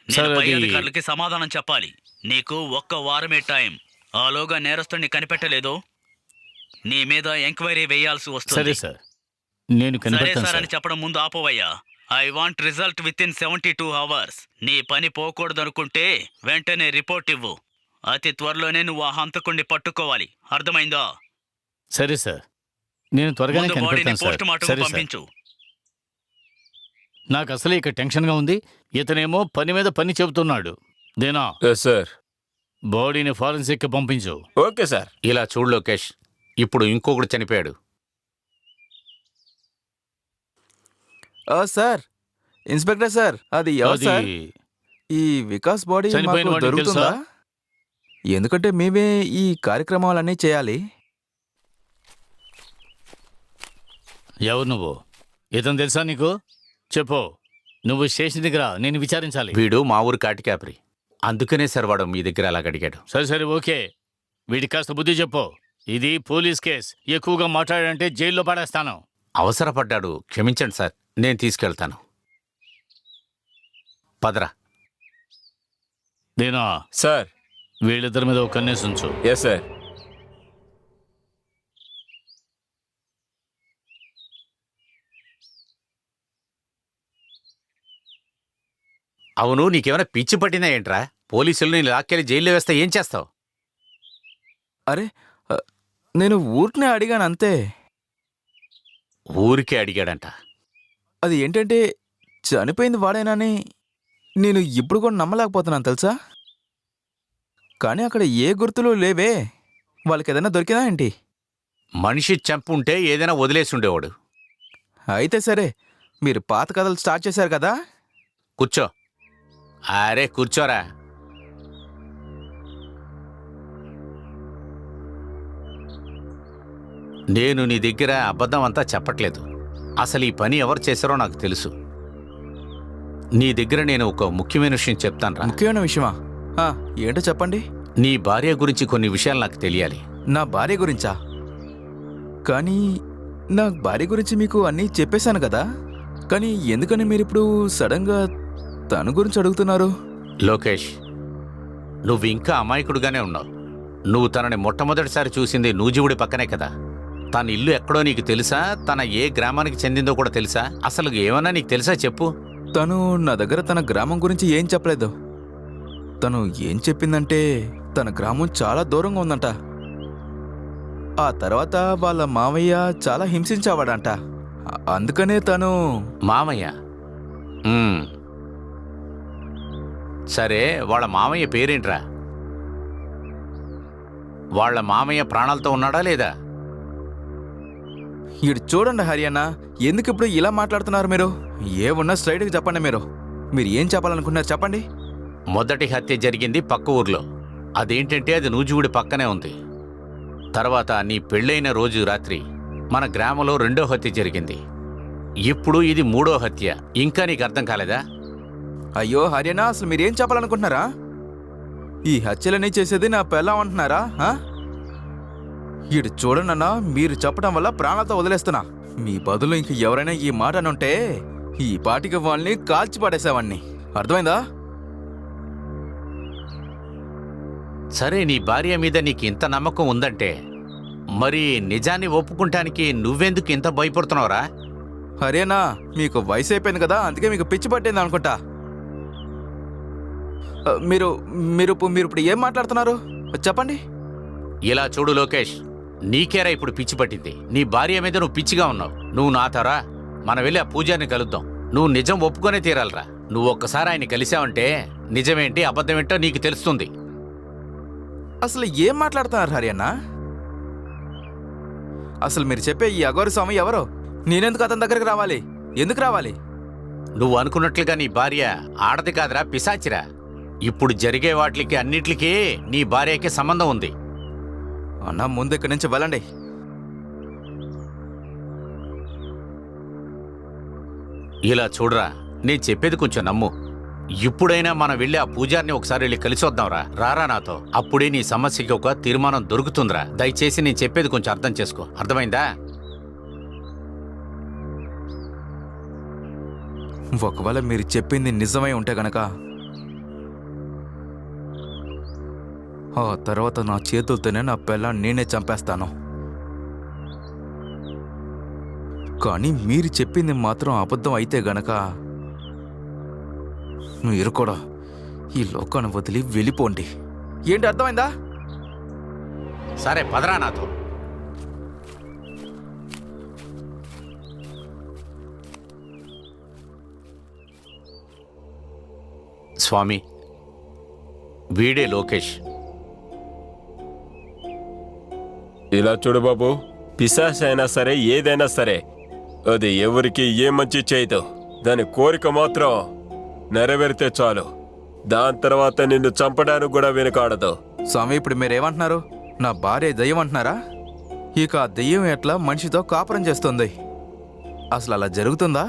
సార్, నేను పై అది- అధికారులకి సమాధానం చెప్పాలి. నీకు 1 వారమే టైం. ఆలోగా నేరస్తుడిని కనిపెట్టలేదు, నీ మీద ఎంక్వైరీ వేయాల్సి సరే వస్తుంది. సార్, నేను సరే కనిపెడతాను సార్ సార్. అని చెప్పడం ముందు ఆపోవయ్యా. I want result within 72 hours. నీ పని పోకూడదనుకుంటే వెంటనే రిపోర్ట్ ఇవ్వు. అతి త్వరలోనే నువ్వు ఆ హంతకుణ్ణి పట్టుకోవాలి, అర్థమైందా? సరే సార్, నేను త్వరగానే ముందు బాడీని కనిపెడతాను సార్. పోస్ట్ మార్టం సరే సార్. పంపించు. నాకు అసలే ఇక టెన్షన్గా ఉంది. ఇతనేమో పని మీద పని చెబుతున్నాడు. Dena, yes sir. బాడీని ఫారెన్సిక్కి పంపించు. Okay sir. ఇలా చూడు లోకేష్, ఇప్పుడు ఇంకొకడు చనిపోయాడు. సార్, ఇన్స్పెక్టర్ సార్, అది ఎవరు సార్? అది ఈ వికాస్ బాడీ చనిపోయిన మాకు వాడికి దొరుకుతుందా? తెలుసా? ఎందుకంటే మేమే ఈ కార్యక్రమాలన్నీ చేయాలి. ఎవరు నువ్వు? ఇతను తెలుసా నీకు? చెప్పు. నువ్వు స్టేషన్ దగ్గర నేను విచారించాలి. వీడు మా ఊరు కాటికాపరి, అందుకనే సార్ వాడు మీ దగ్గర అలాగ అడిగాడు. సరే సరే, ఓకే. వీడికి కాస్త బుద్ధి చెప్పు. ఇది పోలీస్ కేస్. ఎక్కువగా మాట్లాడంటే జైల్లో పడేస్తాను. అవసరపడ్డాడు, క్షమించండి సార్, నేను తీసుకెళ్తాను. పదరా. నేనా? సార్. వీళ్ళిద్దరి మీద ఒక కన్నేసి ఉంచు. Yes sir. అవును, నీకేమైనా పిచ్చి పట్టిందా ఏంట్రా? పోలీసులు నీ లాక్కెళ్ళి జైల్లో వేస్తే ఏం చేస్తావు? అరే నేను ఊరినే అడిగాను అంతే. ఊరికే అడిగాడంట. అది ఏంటంటే చనిపోయింది వాడేనని నేను ఇప్పుడు కూడా నమ్మలేకపోతున్నాను తెలుసా. కానీ అక్కడ ఏ గుర్తులు లేవే. వాళ్ళకి ఏదైనా దొరికినా ఏంటి? మనిషి చంపుంటే ఏదైనా వదిలేసి ఉండేవాడు. అయితే సరే, మీరు పాత కథలు స్టార్ట్ చేశారు కదా. కూర్చో. అరే కూర్చోరా. నేను నీ దగ్గర అబద్ధం అంతా చెప్పట్లేదు. అసలు ఈ పని ఎవరు చేశారో నాకు తెలుసు. నీ దగ్గర నేను ఒక ముఖ్యమైన విషయం చెప్తాను. ముఖ్యమైన విషయమా? ఏంటో చెప్పండి. నీ భార్య గురించి కొన్ని విషయాలు నాకు తెలియాలి. నా భార్య గురించా? కానీ నా భార్య గురించి మీకు అన్నీ చెప్పేశాను కదా. కానీ ఎందుకని మీరిప్పుడు సడన్గా తన గురించి అడుగుతున్నారు? లోకేష్, నువ్వు ఇంకా అమాయకుడుగానే ఉన్నావు. నువ్వు తనని మొట్టమొదటిసారి చూసింది నూజివుడి పక్కనే కదా. తన ఇల్లు ఎక్కడో నీకు తెలుసా? తన ఏ గ్రామానికి చెందిందో కూడా తెలుసా? అసలు ఏమన్నా నీకు తెలుసా చెప్పు. తను నా దగ్గర తన గ్రామం గురించి ఏం చెప్పలేదు. తను ఏం చెప్పిందంటే తన గ్రామం చాలా దూరంగా ఉందంట. ఆ తర్వాత వాళ్ళ మావయ్య చాలా హింసించేవాడంట. అందుకనే తను... మామయ్య? సరే, వాళ్ళ మామయ్య పేరేంట్రా? వాళ్ళ మామయ్య ప్రాణాలతో ఉన్నాడా లేదా? ఇటు చూడండి హరియన్న, ఎందుకు ఇప్పుడు ఇలా మాట్లాడుతున్నారు మీరు? ఏమున్నా స్ట్రైట్గా చెప్పండి. మీరు ఏం చెప్పాలనుకుంటున్నారు చెప్పండి. మొదటి హత్య జరిగింది పక్క ఊర్లో. అదేంటంటే అది నూజివుడి పక్కనే ఉంది. తర్వాత నీ పెళ్ళైన రోజు రాత్రి మన గ్రామంలో రెండో హత్య జరిగింది. ఇప్పుడు ఇది మూడో హత్య. ఇంకా నీకు అర్థం కాలేదా? అయ్యో హరియన్న, అసలు మీరేం చెప్పాలనుకుంటున్నారా? ఈ హత్యలన్నీ చేసేది నా పెళ్ళాం అంటున్నారా? ఇటు చూడనన్నా, మీరు చెప్పడం వల్ల ప్రాణాలతో వదిలేస్తున్నా. మీ బదులు ఇంక ఎవరైనా ఈ మాట అనుంటే ఈ పాటికి వాళ్ళని కాల్చి పడేసేవాణ్ణి. అర్థమైందా? సరే, నీ భార్య మీద నీకు ఇంత నమ్మకం ఉందంటే మరి నిజాన్ని ఒప్పుకుంటానికి నువ్వెందుకు ఇంత భయపడుతున్నావురా? హరేనా, మీకు వయసు అయిపోయింది కదా, అందుకే మీకు పిచ్చి పట్టింది అనుకుంటా. మీరు మీరు మీరు ఇప్పుడు ఏం మాట్లాడుతున్నారు చెప్పండి. ఇలా చూడు లోకేష్, నీకేరా ఇప్పుడు పిచ్చి పట్టింది. నీ భార్య మీద నువ్వు పిచ్చిగా ఉన్నావు. నువ్వు నాతోరా, మనం వెళ్ళి ఆ పూజారిని కలుద్దాం. నువ్వు నిజం ఒప్పుకొనే తీరాలరా. నువ్వు ఒక్కసారి ఆయన కలిసావంటే నిజమేంటి అబద్ధమేంటో నీకు తెలుస్తుంది. అసలు ఏం మాట్లాడుతున్నారు హరియన్న? అసలు మీరు చెప్పే ఈ అఘోరి స్వామి ఎవరో? నేనెందుకు అతని దగ్గరికి రావాలి? ఎందుకు రావాలి? నువ్వు అనుకున్నట్లుగా నీ భార్య ఆడది కాదురా, పిశాచిరా. ఇప్పుడు జరిగే వాటికి అన్నిటికీ నీ భార్యకి సంబంధం ఉంది. అన్నా, ముందు ఇక్కడి నుంచి వెళ్ళండి. ఇలా చూడరా, నేను చెప్పేది కొంచెం నమ్ము. ఇప్పుడైనా మనం వెళ్ళి ఆ పూజారిని ఒకసారి వెళ్ళి కలిసి వద్దాంరా. రారా నాతో. అప్పుడే నీ సమస్యకి ఒక తీర్మానం దొరుకుతుందిరా. దయచేసి నేను చెప్పేది కొంచెం అర్థం చేసుకో. అర్థమైందా? ఒకవేళ మీరు చెప్పింది నిజమై ఉంటే గనక ఆ తర్వాత నా చేతులతోనే నా పిల్లని నేనే చంపేస్తాను. కానీ మీరు చెప్పింది మాత్రం అబద్ధం అయితే గనక మీరు కూడా ఈ లోకాన్ని వదిలి వెళ్ళిపోండి. ఏంటి అర్థమైందా? సరే, పదరా నాతో. స్వామి, వీడే లోకేష్. ఇలా చూడు బాబు, పిశాచ్ అయినా సరే ఏదైనా సరే అది ఎవరికి ఏ మంచి చేయదు. దాని కోరిక మాత్రం నెరవేరితే చాలు. దాని తర్వాత నిన్ను చంపడానికి కూడా వెనుకాడదు. స్వామి, ఇప్పుడు మీరేమంటున్నారు? నా భార్య దయ్యం అంటున్నారా? ఇక ఆ దెయ్యం ఎట్లా మనిషితో కాపురం చేస్తుంది? అసలు అలా జరుగుతుందా?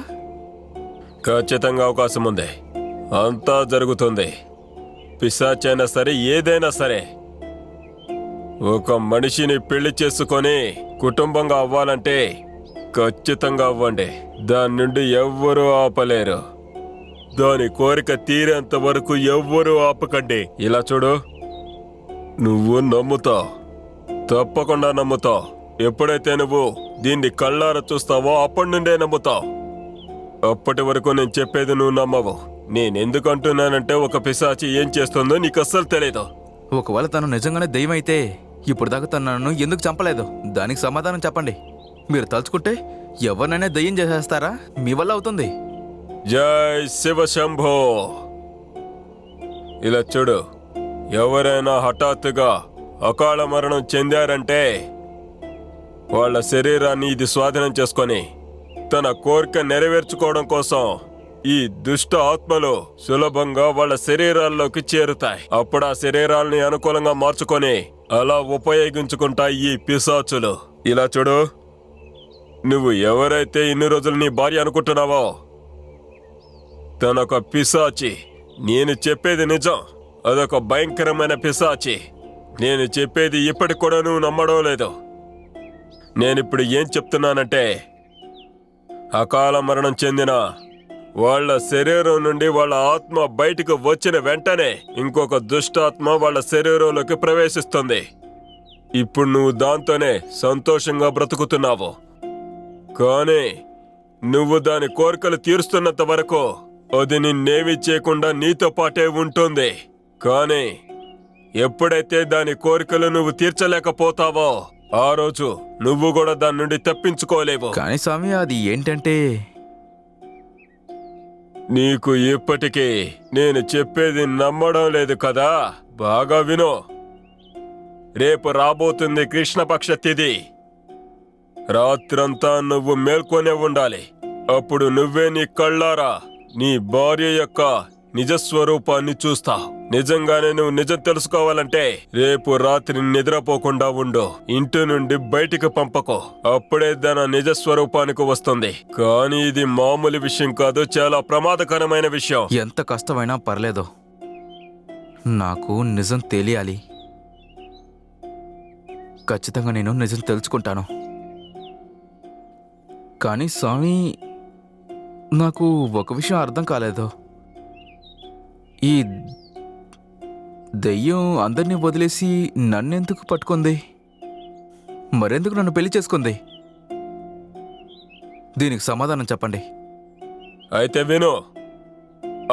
ఖచ్చితంగా అవకాశం ఉంది. అంతా జరుగుతుంది. పిశాచ్ అయినా సరే ఏదైనా సరే ఒక మనిషిని పెళ్లి చేసుకొని కుటుంబంగా అవ్వాలంటే ఖచ్చితంగా అవ్వండి. దాని నుండి ఎవ్వరూ ఆపలేరు. దాని కోరిక తీరేంత వరకు ఎవ్వరూ ఆపకండి. ఇలా చూడు, నువ్వు నమ్ముతావు, తప్పకుండా నమ్ముతావు. ఎప్పుడైతే నువ్వు దీన్ని కళ్ళారా చూస్తావో అప్పటి నుండే నమ్ముతావు. అప్పటి వరకు నేను చెప్పేది నువ్వు నమ్మవు. నేనెందుకు అంటున్నానంటే ఒక పిశాచి ఏం చేస్తుందో నీకు అస్సలు తెలియదు. ఒకవేళ తను నిజంగానే దెయ్యం అయితే ఇప్పుడు దాకా తను నన్ను ఎందుకు చంపలేదు? దానికి సమాధానం చెప్పండి. మీరు తలుచుకుంటే ఎవరినైనా దెయ్యం చేసేస్తారా? మీ వల్ల అవుతుంది. జై శివశంభో. ఇలా చూడు, ఎవరైనా హఠాత్తుగా అకాల మరణం చెందారంటే వాళ్ళ శరీరాన్ని ఇది స్వాధీనం చేసుకొని తన కోరిక నెరవేర్చుకోవడం కోసం ఈ దుష్ట ఆత్మలు సులభంగా వాళ్ళ శరీరాల్లోకి చేరుతాయి. అప్పుడు ఆ శరీరాల్ని అనుకూలంగా మార్చుకొని అలా ఉపయోగించుకుంటాయి ఈ పిశాచులు. ఇలా చూడు, నువ్వు ఎవరైతే ఇన్ని రోజులు నీ భార్య అనుకుంటున్నావో తనొక పిశాచి. నేను చెప్పేది నిజం. అదొక భయంకరమైన పిశాచి. నేను చెప్పేది ఇప్పటికి కూడా నువ్వు నమ్మడం లేదు. నేనిప్పుడు ఏం చెప్తున్నానంటే, అకాల మరణం చెందిన వాళ్ళ శరీరం నుండి వాళ్ళ ఆత్మ బయటకు వచ్చిన వెంటనే ఇంకొక దుష్టాత్మ వాళ్ళ శరీరంలోకి ప్రవేశిస్తుంది. ఇప్పుడు నువ్వు దాంతోనే సంతోషంగా బ్రతుకుతున్నావు. కానీ నువ్వు దాని కోరికలు తీరుస్తున్నంత వరకు అది నిన్నేమీ చేయకుండా నీతో పాటే ఉంటుంది. కానీ ఎప్పుడైతే దాని కోరికలు నువ్వు తీర్చలేకపోతావో ఆ రోజు నువ్వు కూడా దాని నుండి తప్పించుకోలేవు. కానీ స్వామి, అది ఏంటంటే నీకు ఇప్పటికీ నేను చెప్పేది నమ్మడం లేదు కదా? బాగా వినో. రేపు రాబోతుంది కృష్ణపక్ష తిథి. రాత్రంతా నువ్వు మేల్కొనే ఉండాలి. అప్పుడు నువ్వే నీ కళ్ళారా నీ భార్య యొక్క నిజస్వరూపాన్ని చూస్తావు. నిజంగానే నువ్వు నిజం తెలుసుకోవాలంటే రేపు రాత్రి నిద్రపోకుండా ఉండు. ఇంటి నుండి బయటికి పంపకో. అప్పుడే దాని నిజస్వరూపానికి వస్తుంది. కానీ ఇది మామూలు విషయం కాదు, చాలా ప్రమాదకరమైన విషయం. ఎంత కష్టమైనా పర్లేదు, నాకు నిజం తెలియాలి. ఖచ్చితంగా నేను నిజం తెలుసుకుంటాను. కానీ స్వామి, నాకు ఒక విషయం అర్థం కాలేదు. ఈ దెయ్యం అందరినీ వదిలేసి నన్నెందుకు పట్టుకుంది? మరెందుకు నన్ను పెళ్లి చేసుకుంది? దీనికి సమాధానం చెప్పండి. అయితే విను.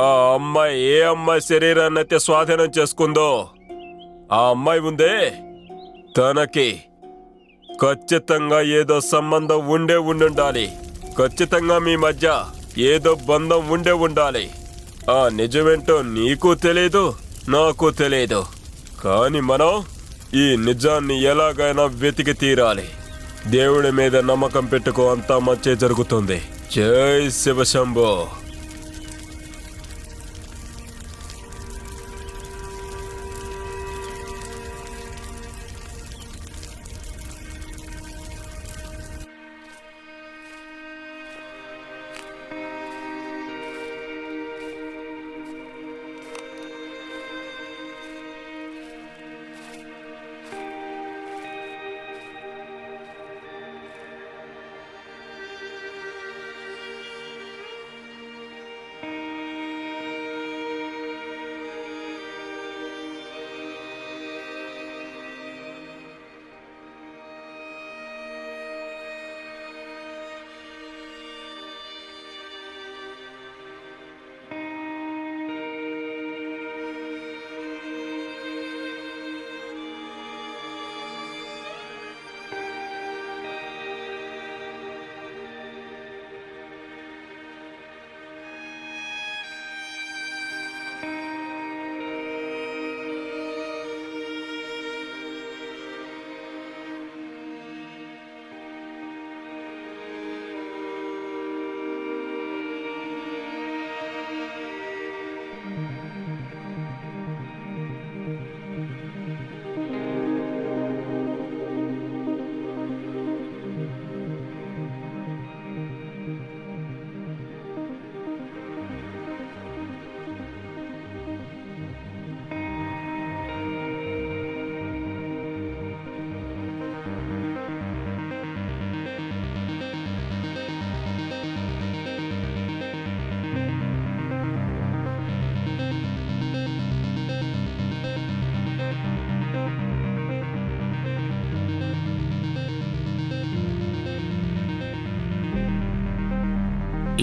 ఆ అమ్మాయి ఏ అమ్మాయి శరీరాన్ని అయితే స్వాధీనం చేసుకుందో ఆ అమ్మాయి ఉందే, తనకి ఖచ్చితంగా ఏదో సంబంధం ఉండాలి. ఖచ్చితంగా మీ మధ్య ఏదో బంధం ఉండాలి. ఆ నిజమేంటో నీకు తెలియదు, నాకు తెలియదు. కానీ మనం ఈ నిజాన్ని ఎలాగైనా వెతికి తీరాలి. దేవుడి మీద నమ్మకం పెట్టుకో, అంతా మంచి జరుగుతుంది. జై శివశంభో.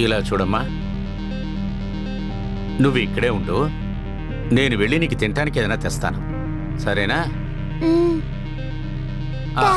ఇలా చూడమ్మా, నువ్వు ఇక్కడే ఉండు, నేను వెళ్ళి నీకు తినటానికి ఏదైనా తెస్తాను, సరేనా? ఆ.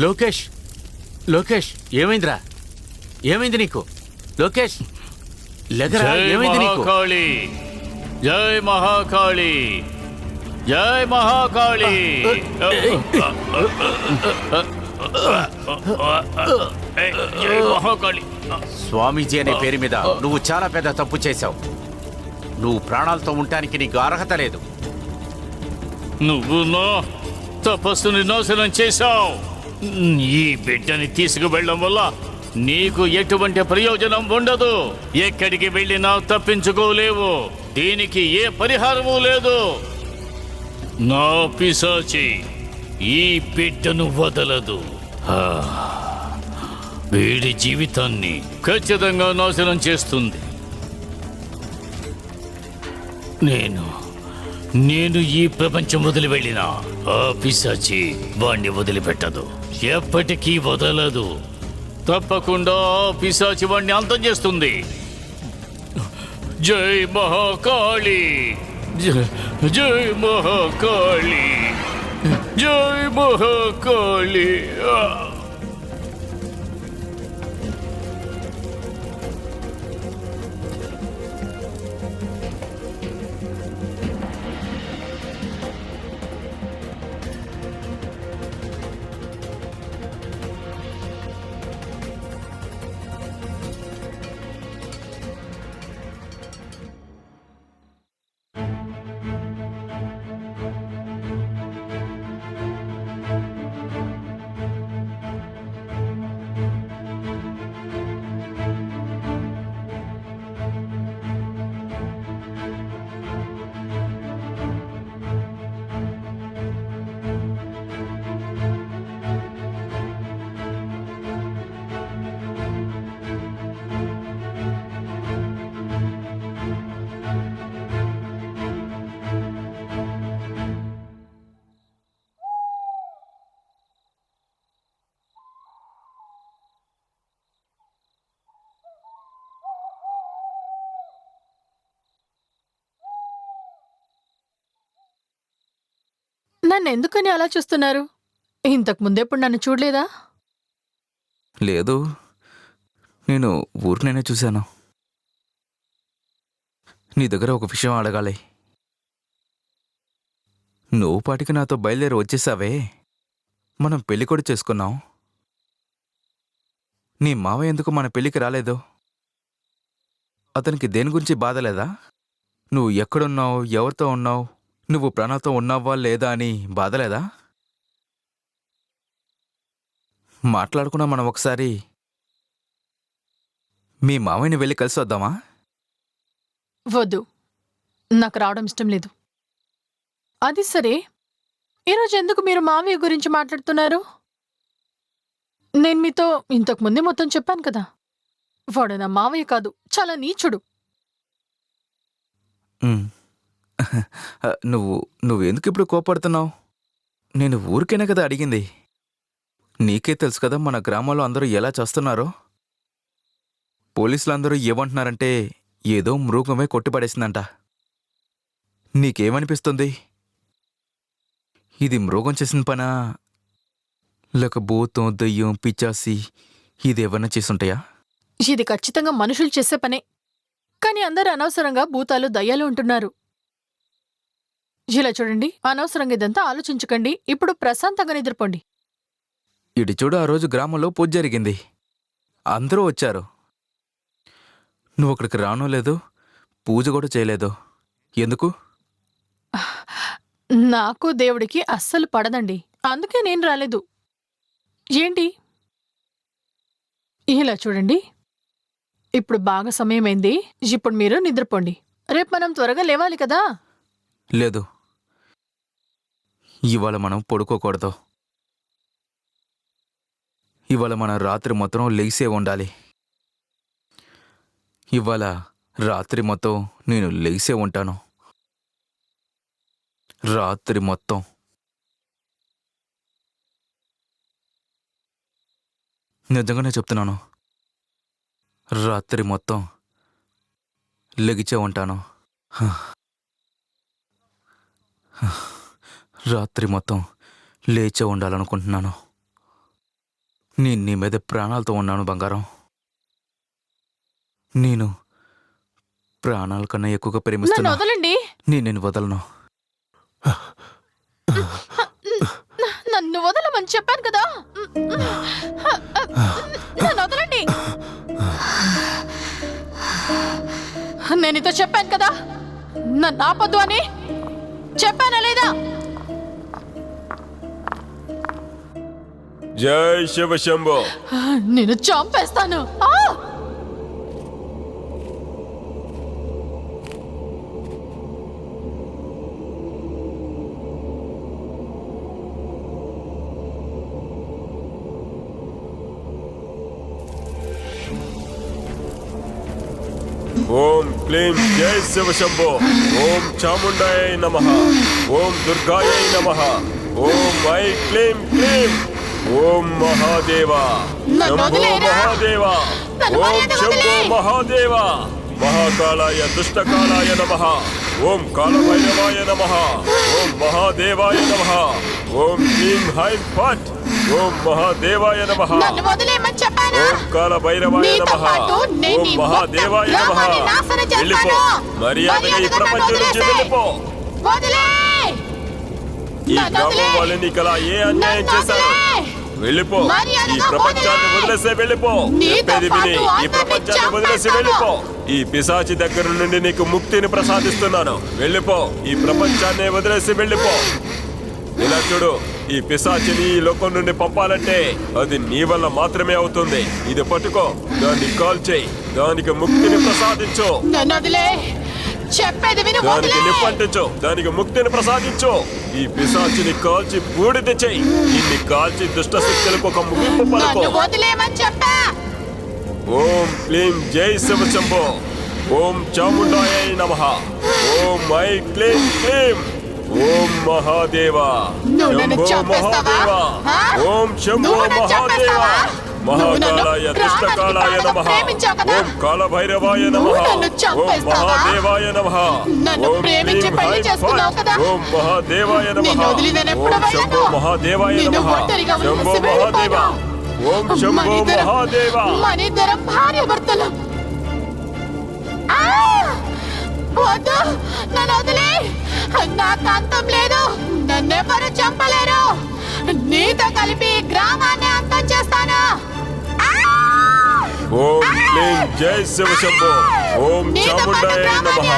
లోకేష్, లోకేష్, ఏమైందిరా? ఏమైంది నీకు? లోకేష్, లేకరా, జై ఏమైంది నీకు? మహాకాళి, జై మహాకాళి, జై మహాకాళి. జై మహాకాళి. స్వామీజీ అనే పేరు మీద నువ్వు చాలా పెద్ద తప్పు చేశావు. నువ్వు ప్రాణాలతో ఉండటానికి నీకు అర్హత లేదు. నువ్వు నా తపస్సుని నాశనం చేశావు. ఈ బిడ్డని తీసుకువెళ్ళడం వల్ల నీకు ఎటువంటి ప్రయోజనం ఉండదు. ఎక్కడికి వెళ్ళినా తప్పించుకోలేవు. దీనికి ఏ పరిహారమూ లేదు. నా పిశాచి ఈ బిడ్డను వదలదు. వీడి జీవితాన్ని ఖచ్చితంగా నాశనం చేస్తుంది. నేను ఈ ప్రపంచం వదిలి వెళ్ళినా ఆ పిశాచి వాణ్ణి వదిలిపెట్టదు, ఎప్పటికీ వదలదు. తప్పకుండా ఆ పిశాచి వాణ్ణి అంతం చేస్తుంది. జై మహాకాళి, జై మహాకాళి, జై మహాకాళి. నన్ను ఎందుకని అలా చూస్తున్నారు? ఇంతకు ముందెప్పుడు నన్ను చూడలేదా? లేదు, నేను ఊరికనే చూశాను. నీ దగ్గర ఒక విషయం అడగాలి. నువ్వు పాటికి నాతో బయలుదేరి వచ్చేసావే, మనం పెళ్లి కూడా చేసుకున్నాం. నీ మావ ఎందుకు మన పెళ్లికి రాలేదు? అతనికి దేని గురించి బాధ లేదా? నువ్వు ఎక్కడున్నావు, ఎవరితో ఉన్నావు, నువ్వు ప్రాణాలతో ఉన్నావా లేదా అని బాధ లేదా? మాట్లాడుకున్నా మనం ఒకసారి మీ మావయ్యని వెళ్ళి కలిసి వద్దామా? వద్దు, నాకు రావడం ఇష్టం లేదు. అది సరే, ఈరోజు ఎందుకు మీరు మావయ్య గురించి మాట్లాడుతున్నారు? నేను మీతో ఇంతకు ముందే మొత్తం చెప్పాను కదా, వాడు నా మావయ్య కాదు, చాలా నీచుడు. నువ్వెందుకు ఇప్పుడు కోపడుతున్నావు? నేను ఊరికైనా కదా అడిగింది. నీకే తెలుసు కదా మన గ్రామంలో అందరూ ఎలా చేస్తున్నారో. పోలీసులందరూ ఏమంటున్నారంటే ఏదో మృగమే కొట్టిపడేసిందంట. నీకేమనిపిస్తుంది? ఇది మృగం చేసిన పనా, లేక భూతం, దయ్యం, పిచ్చాసి ఇదేమన్నా చేసుంటాయా? ఇది ఖచ్చితంగా మనుషులు చేసే పనే. కానీ అందరూ అనవసరంగా భూతాలు, దయ్యాలు ఉంటున్నారు. ఇలా చూడండి, అనవసరంగా ఇదంతా ఆలోచించకండి. ఇప్పుడు ప్రశాంతంగా నిద్రపోండి. ఇటు చూడు, ఆ రోజు గ్రామంలో పూజ జరిగింది. అందరూ వచ్చారు. నువ్వు అక్కడికి రానో లేదు, పూజ కూడా చేయలేదు. ఎందుకు? నాకు దేవుడికి అస్సలు పడదండి, అందుకే నేను రాలేదు. ఏంటి ఇలా చూడండి, ఇప్పుడు బాగా సమయమైంది. ఇప్పుడు మీరు నిద్రపోండి. రేపు మనం త్వరగా లేవాలి కదా. లేదు, ఇవాళ మనం పడుకోకూడదు. ఇవాళ మనం రాత్రి మొత్తం లేసే ఉండాలి. ఇవాళ రాత్రి మొత్తం నేను లేసే ఉంటాను. రాత్రి మొత్తం. నిజంగానే చెప్తున్నాను, రాత్రి మొత్తం లెగిచే ఉంటాను. రాత్రి మొత్తం లేచే ఉండాలనుకుంటున్నాను. నేను నీ మీద ప్రాణాలతో ఉన్నాను బంగారం. నేను ప్రాణాల కన్నా ఎక్కువగా నన్ను ప్రేమిస్తున్నా. వదలండి. నేను వదలను. నన్ను వదలమని చెప్పాను కదా. నన్ను వదలండి. నేను ఇతో చెప్పాను కదా, నన్ను ఆపొద్దు అని చెప్పానా లేదా? జై శివ శంభో. నేను చంపేస్తాను. ఓం క్లీం జై శివ శంభో. ఓం చాముండాయ నమః. ఓం దుర్గాయ నమః. ఓం ఐ క్లీం క్లీం. ఓం మహాదేవ. శంభో మహాదేవ. ఓం శంభో మహాదేవ. మహాకాళాయ దుష్టకాళాయ నమః. ఓం కాలభైరవాయ నమః. ఓం మహాదేవాయ నమః. ఓం క్లీం హైం ఫట్. ఓం మహాదేవాయ నమః. నన్ను వదిలేయమని చెప్పానా? ఓం కాలభైరవాయ నీతో నమః. పాటు నేను ఓం ఈ మహాదేవాయ మొత్తం నమః. గ్రామాన్ని నాశనం చేస్తాను. వెళ్ళిపో, మర్యాదగా ఈ ప్రపంచం నుంచి వెళ్ళిపో. వదిలేయ్. ఈ నన్ను గ్రామం వదిలేయ్. వాళ్ళు నీకు అలా ఏ అన్యాయం నన్ను చేశారు? వదిలేయ్. వెళ్ళిపో. మర్యాదగా ఈ ప్రపంచాన్ని వదిలేయ్. వదిలేసే వెళ్ళిపో. నీతో చెప్పేది విని పాటు ఈ అందరినీ ప్రపంచాన్ని వదిలేసి చంపేస్తాను. వెళ్ళిపో. ఈ పిశాచి దగ్గర నుండి నీకు ముక్తిని ప్రసాదిస్తున్నాను. వెళ్ళిపో, ఈ ప్రపంచాన్ని వదిలేసి వెళ్ళిపో. ఇలా చూడు, ఈ పిశాచిని ఈ లోకం నుండి పంపాలంటే అది నీ వల్ల మాత్రమే అవుతుంది. ఇది పట్టుకో, దాన్ని కాల్ చేయి, దానికి ముక్తిని ప్రసాదించు. నన్ను వదిలేయ్. చెప్పేది విను. దానికి వదిలేయ్. నిప్పంటించు, దానికి ముక్తిని ప్రసాదించు. ఈ పిశాచిని కాల్చి బూడిద చెయ్యి. ఇన్ని కాల్చి దుష్ట శక్తులకు ఒక ముగింపు పలుకో. నన్ను వదిలేయమని చెప్పా. ఓం క్లీం జై శివ శంభో. ఓం చాముండాయ నమః. ఓం ఐ క్లీం క్లీం. ఓం మహాదేవ. నువ్వు నన్ను శంభో చంపేస్తావా? మహాదేవ. ఆ? ఓం శంభో నువ్వు నన్ను మహాదేవ. చంపేస్తావా? నువ్వు నన్ను మహాకాళాయ ప్రాణానికి దుష్టకాళాయ ప్రాణంగా నమః. ప్రేమించావు కదా? ఓం కాలభైరవాయ నువ్వు నమః. నన్ను ఓం చంపేస్తావా? మహాదేవాయ నమః. నన్ను ఓం ప్రేమించి క్లీం పెళ్లి హైం చేసుకున్నావు ఫట్. కదా? ఓం మహాదేవాయ నమః. నిన్ను వదిలి నేను ఎప్పుడు ఓం శంభో వెళ్ళను. మహాదేవాయ నిన్ను నమః. ఒంటరిగా శంభో వదిలేసి మహాదేవ. వెళ్ళిపోను. ఓం శంభో మహాదేవ. మనిద్దరం భార్య భర్తలు. వద్దు, నన్ను వదిలే. నాకు అంతం లేదు. నన్నెవరు చంపలేరు. నీతో కలిపి గ్రామాన్ని అంతం చేస్తాను. ఓం క్లీం జై శివ శంభో. ఓం చాముండాయ నమః.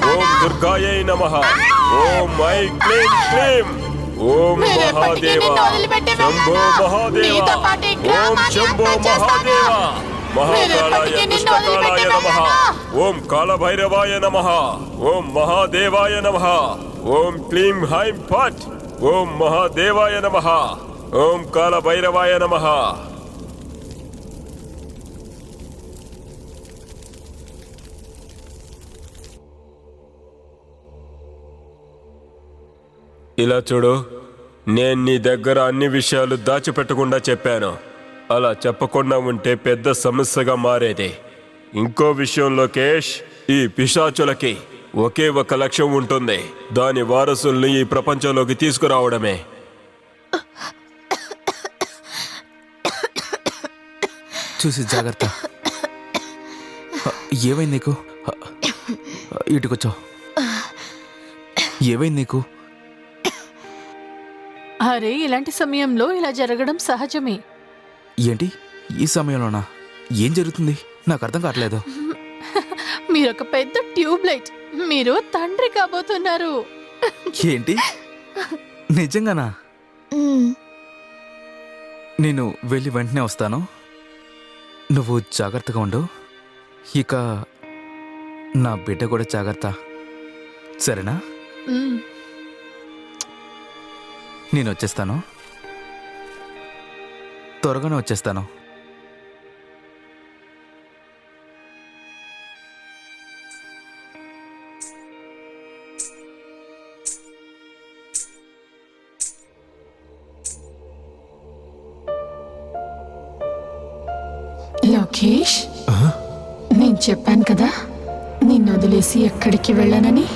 ఓం దుర్గాయ నమః. ఓం ఐ క్లీం క్లీం. ఓం మహాదేవ. శంభో మహాదేవ. ఓం శంభో మహాదేవ. మహాకాళాయ దుష్టకాళాయ నమః. ఓం కాలభైరవాయ నమః. ఓం మహాదేవాయ నమః. ఓం క్లీం హైం ఫట్. ఓం మహాదేవాయ నమః. ఓం కాలభైరవాయ నమః. ఇలా చూడు, నేను నీ దగ్గర అన్ని విషయాలు దాచిపెట్టకుండా చెప్పాను. అలా చెప్పకుండా ఉంటే పెద్ద సమస్యగా మారేది. ఇంకో విషయం లోకేష్, ఈ పిశాచులకి ఒకే ఒక లక్ష్యం ఉంటుంది. దాని వారసుల్ని ఈ ప్రపంచంలోకి తీసుకురావడమే. చూసి జాగ్రత్త. ఏమైంది నీకు? ఇటుకొచ్చా. ఏమైంది నీకు? అరే ఇలాంటి సమయంలో ఇలా జరగడం సహజమే. ఏంటి ఈ సమయంలోనా? ఏం జరుగుతుంది నాకు అర్థం కావట్లేదు. మీరొక పెద్ద ట్యూబ్ లైట్. మీరు తండ్రి కాబోతున్నారు. ఏంటి నిజంగానా? నేను వెళ్ళి వెంటనే వస్తాను. నువ్వు జాగ్రత్తగా ఉండు. ఇక నా బిడ్డ కూడా జాగ్రత్త, సరేనా? మ్మ్. నేను వచ్చేస్తాను, త్వరగానే వచ్చేస్తాను. లోకేష్, నేను చెప్పాను కదా నిన్ను వదిలేసి ఎక్కడికి వెళ్ళనని.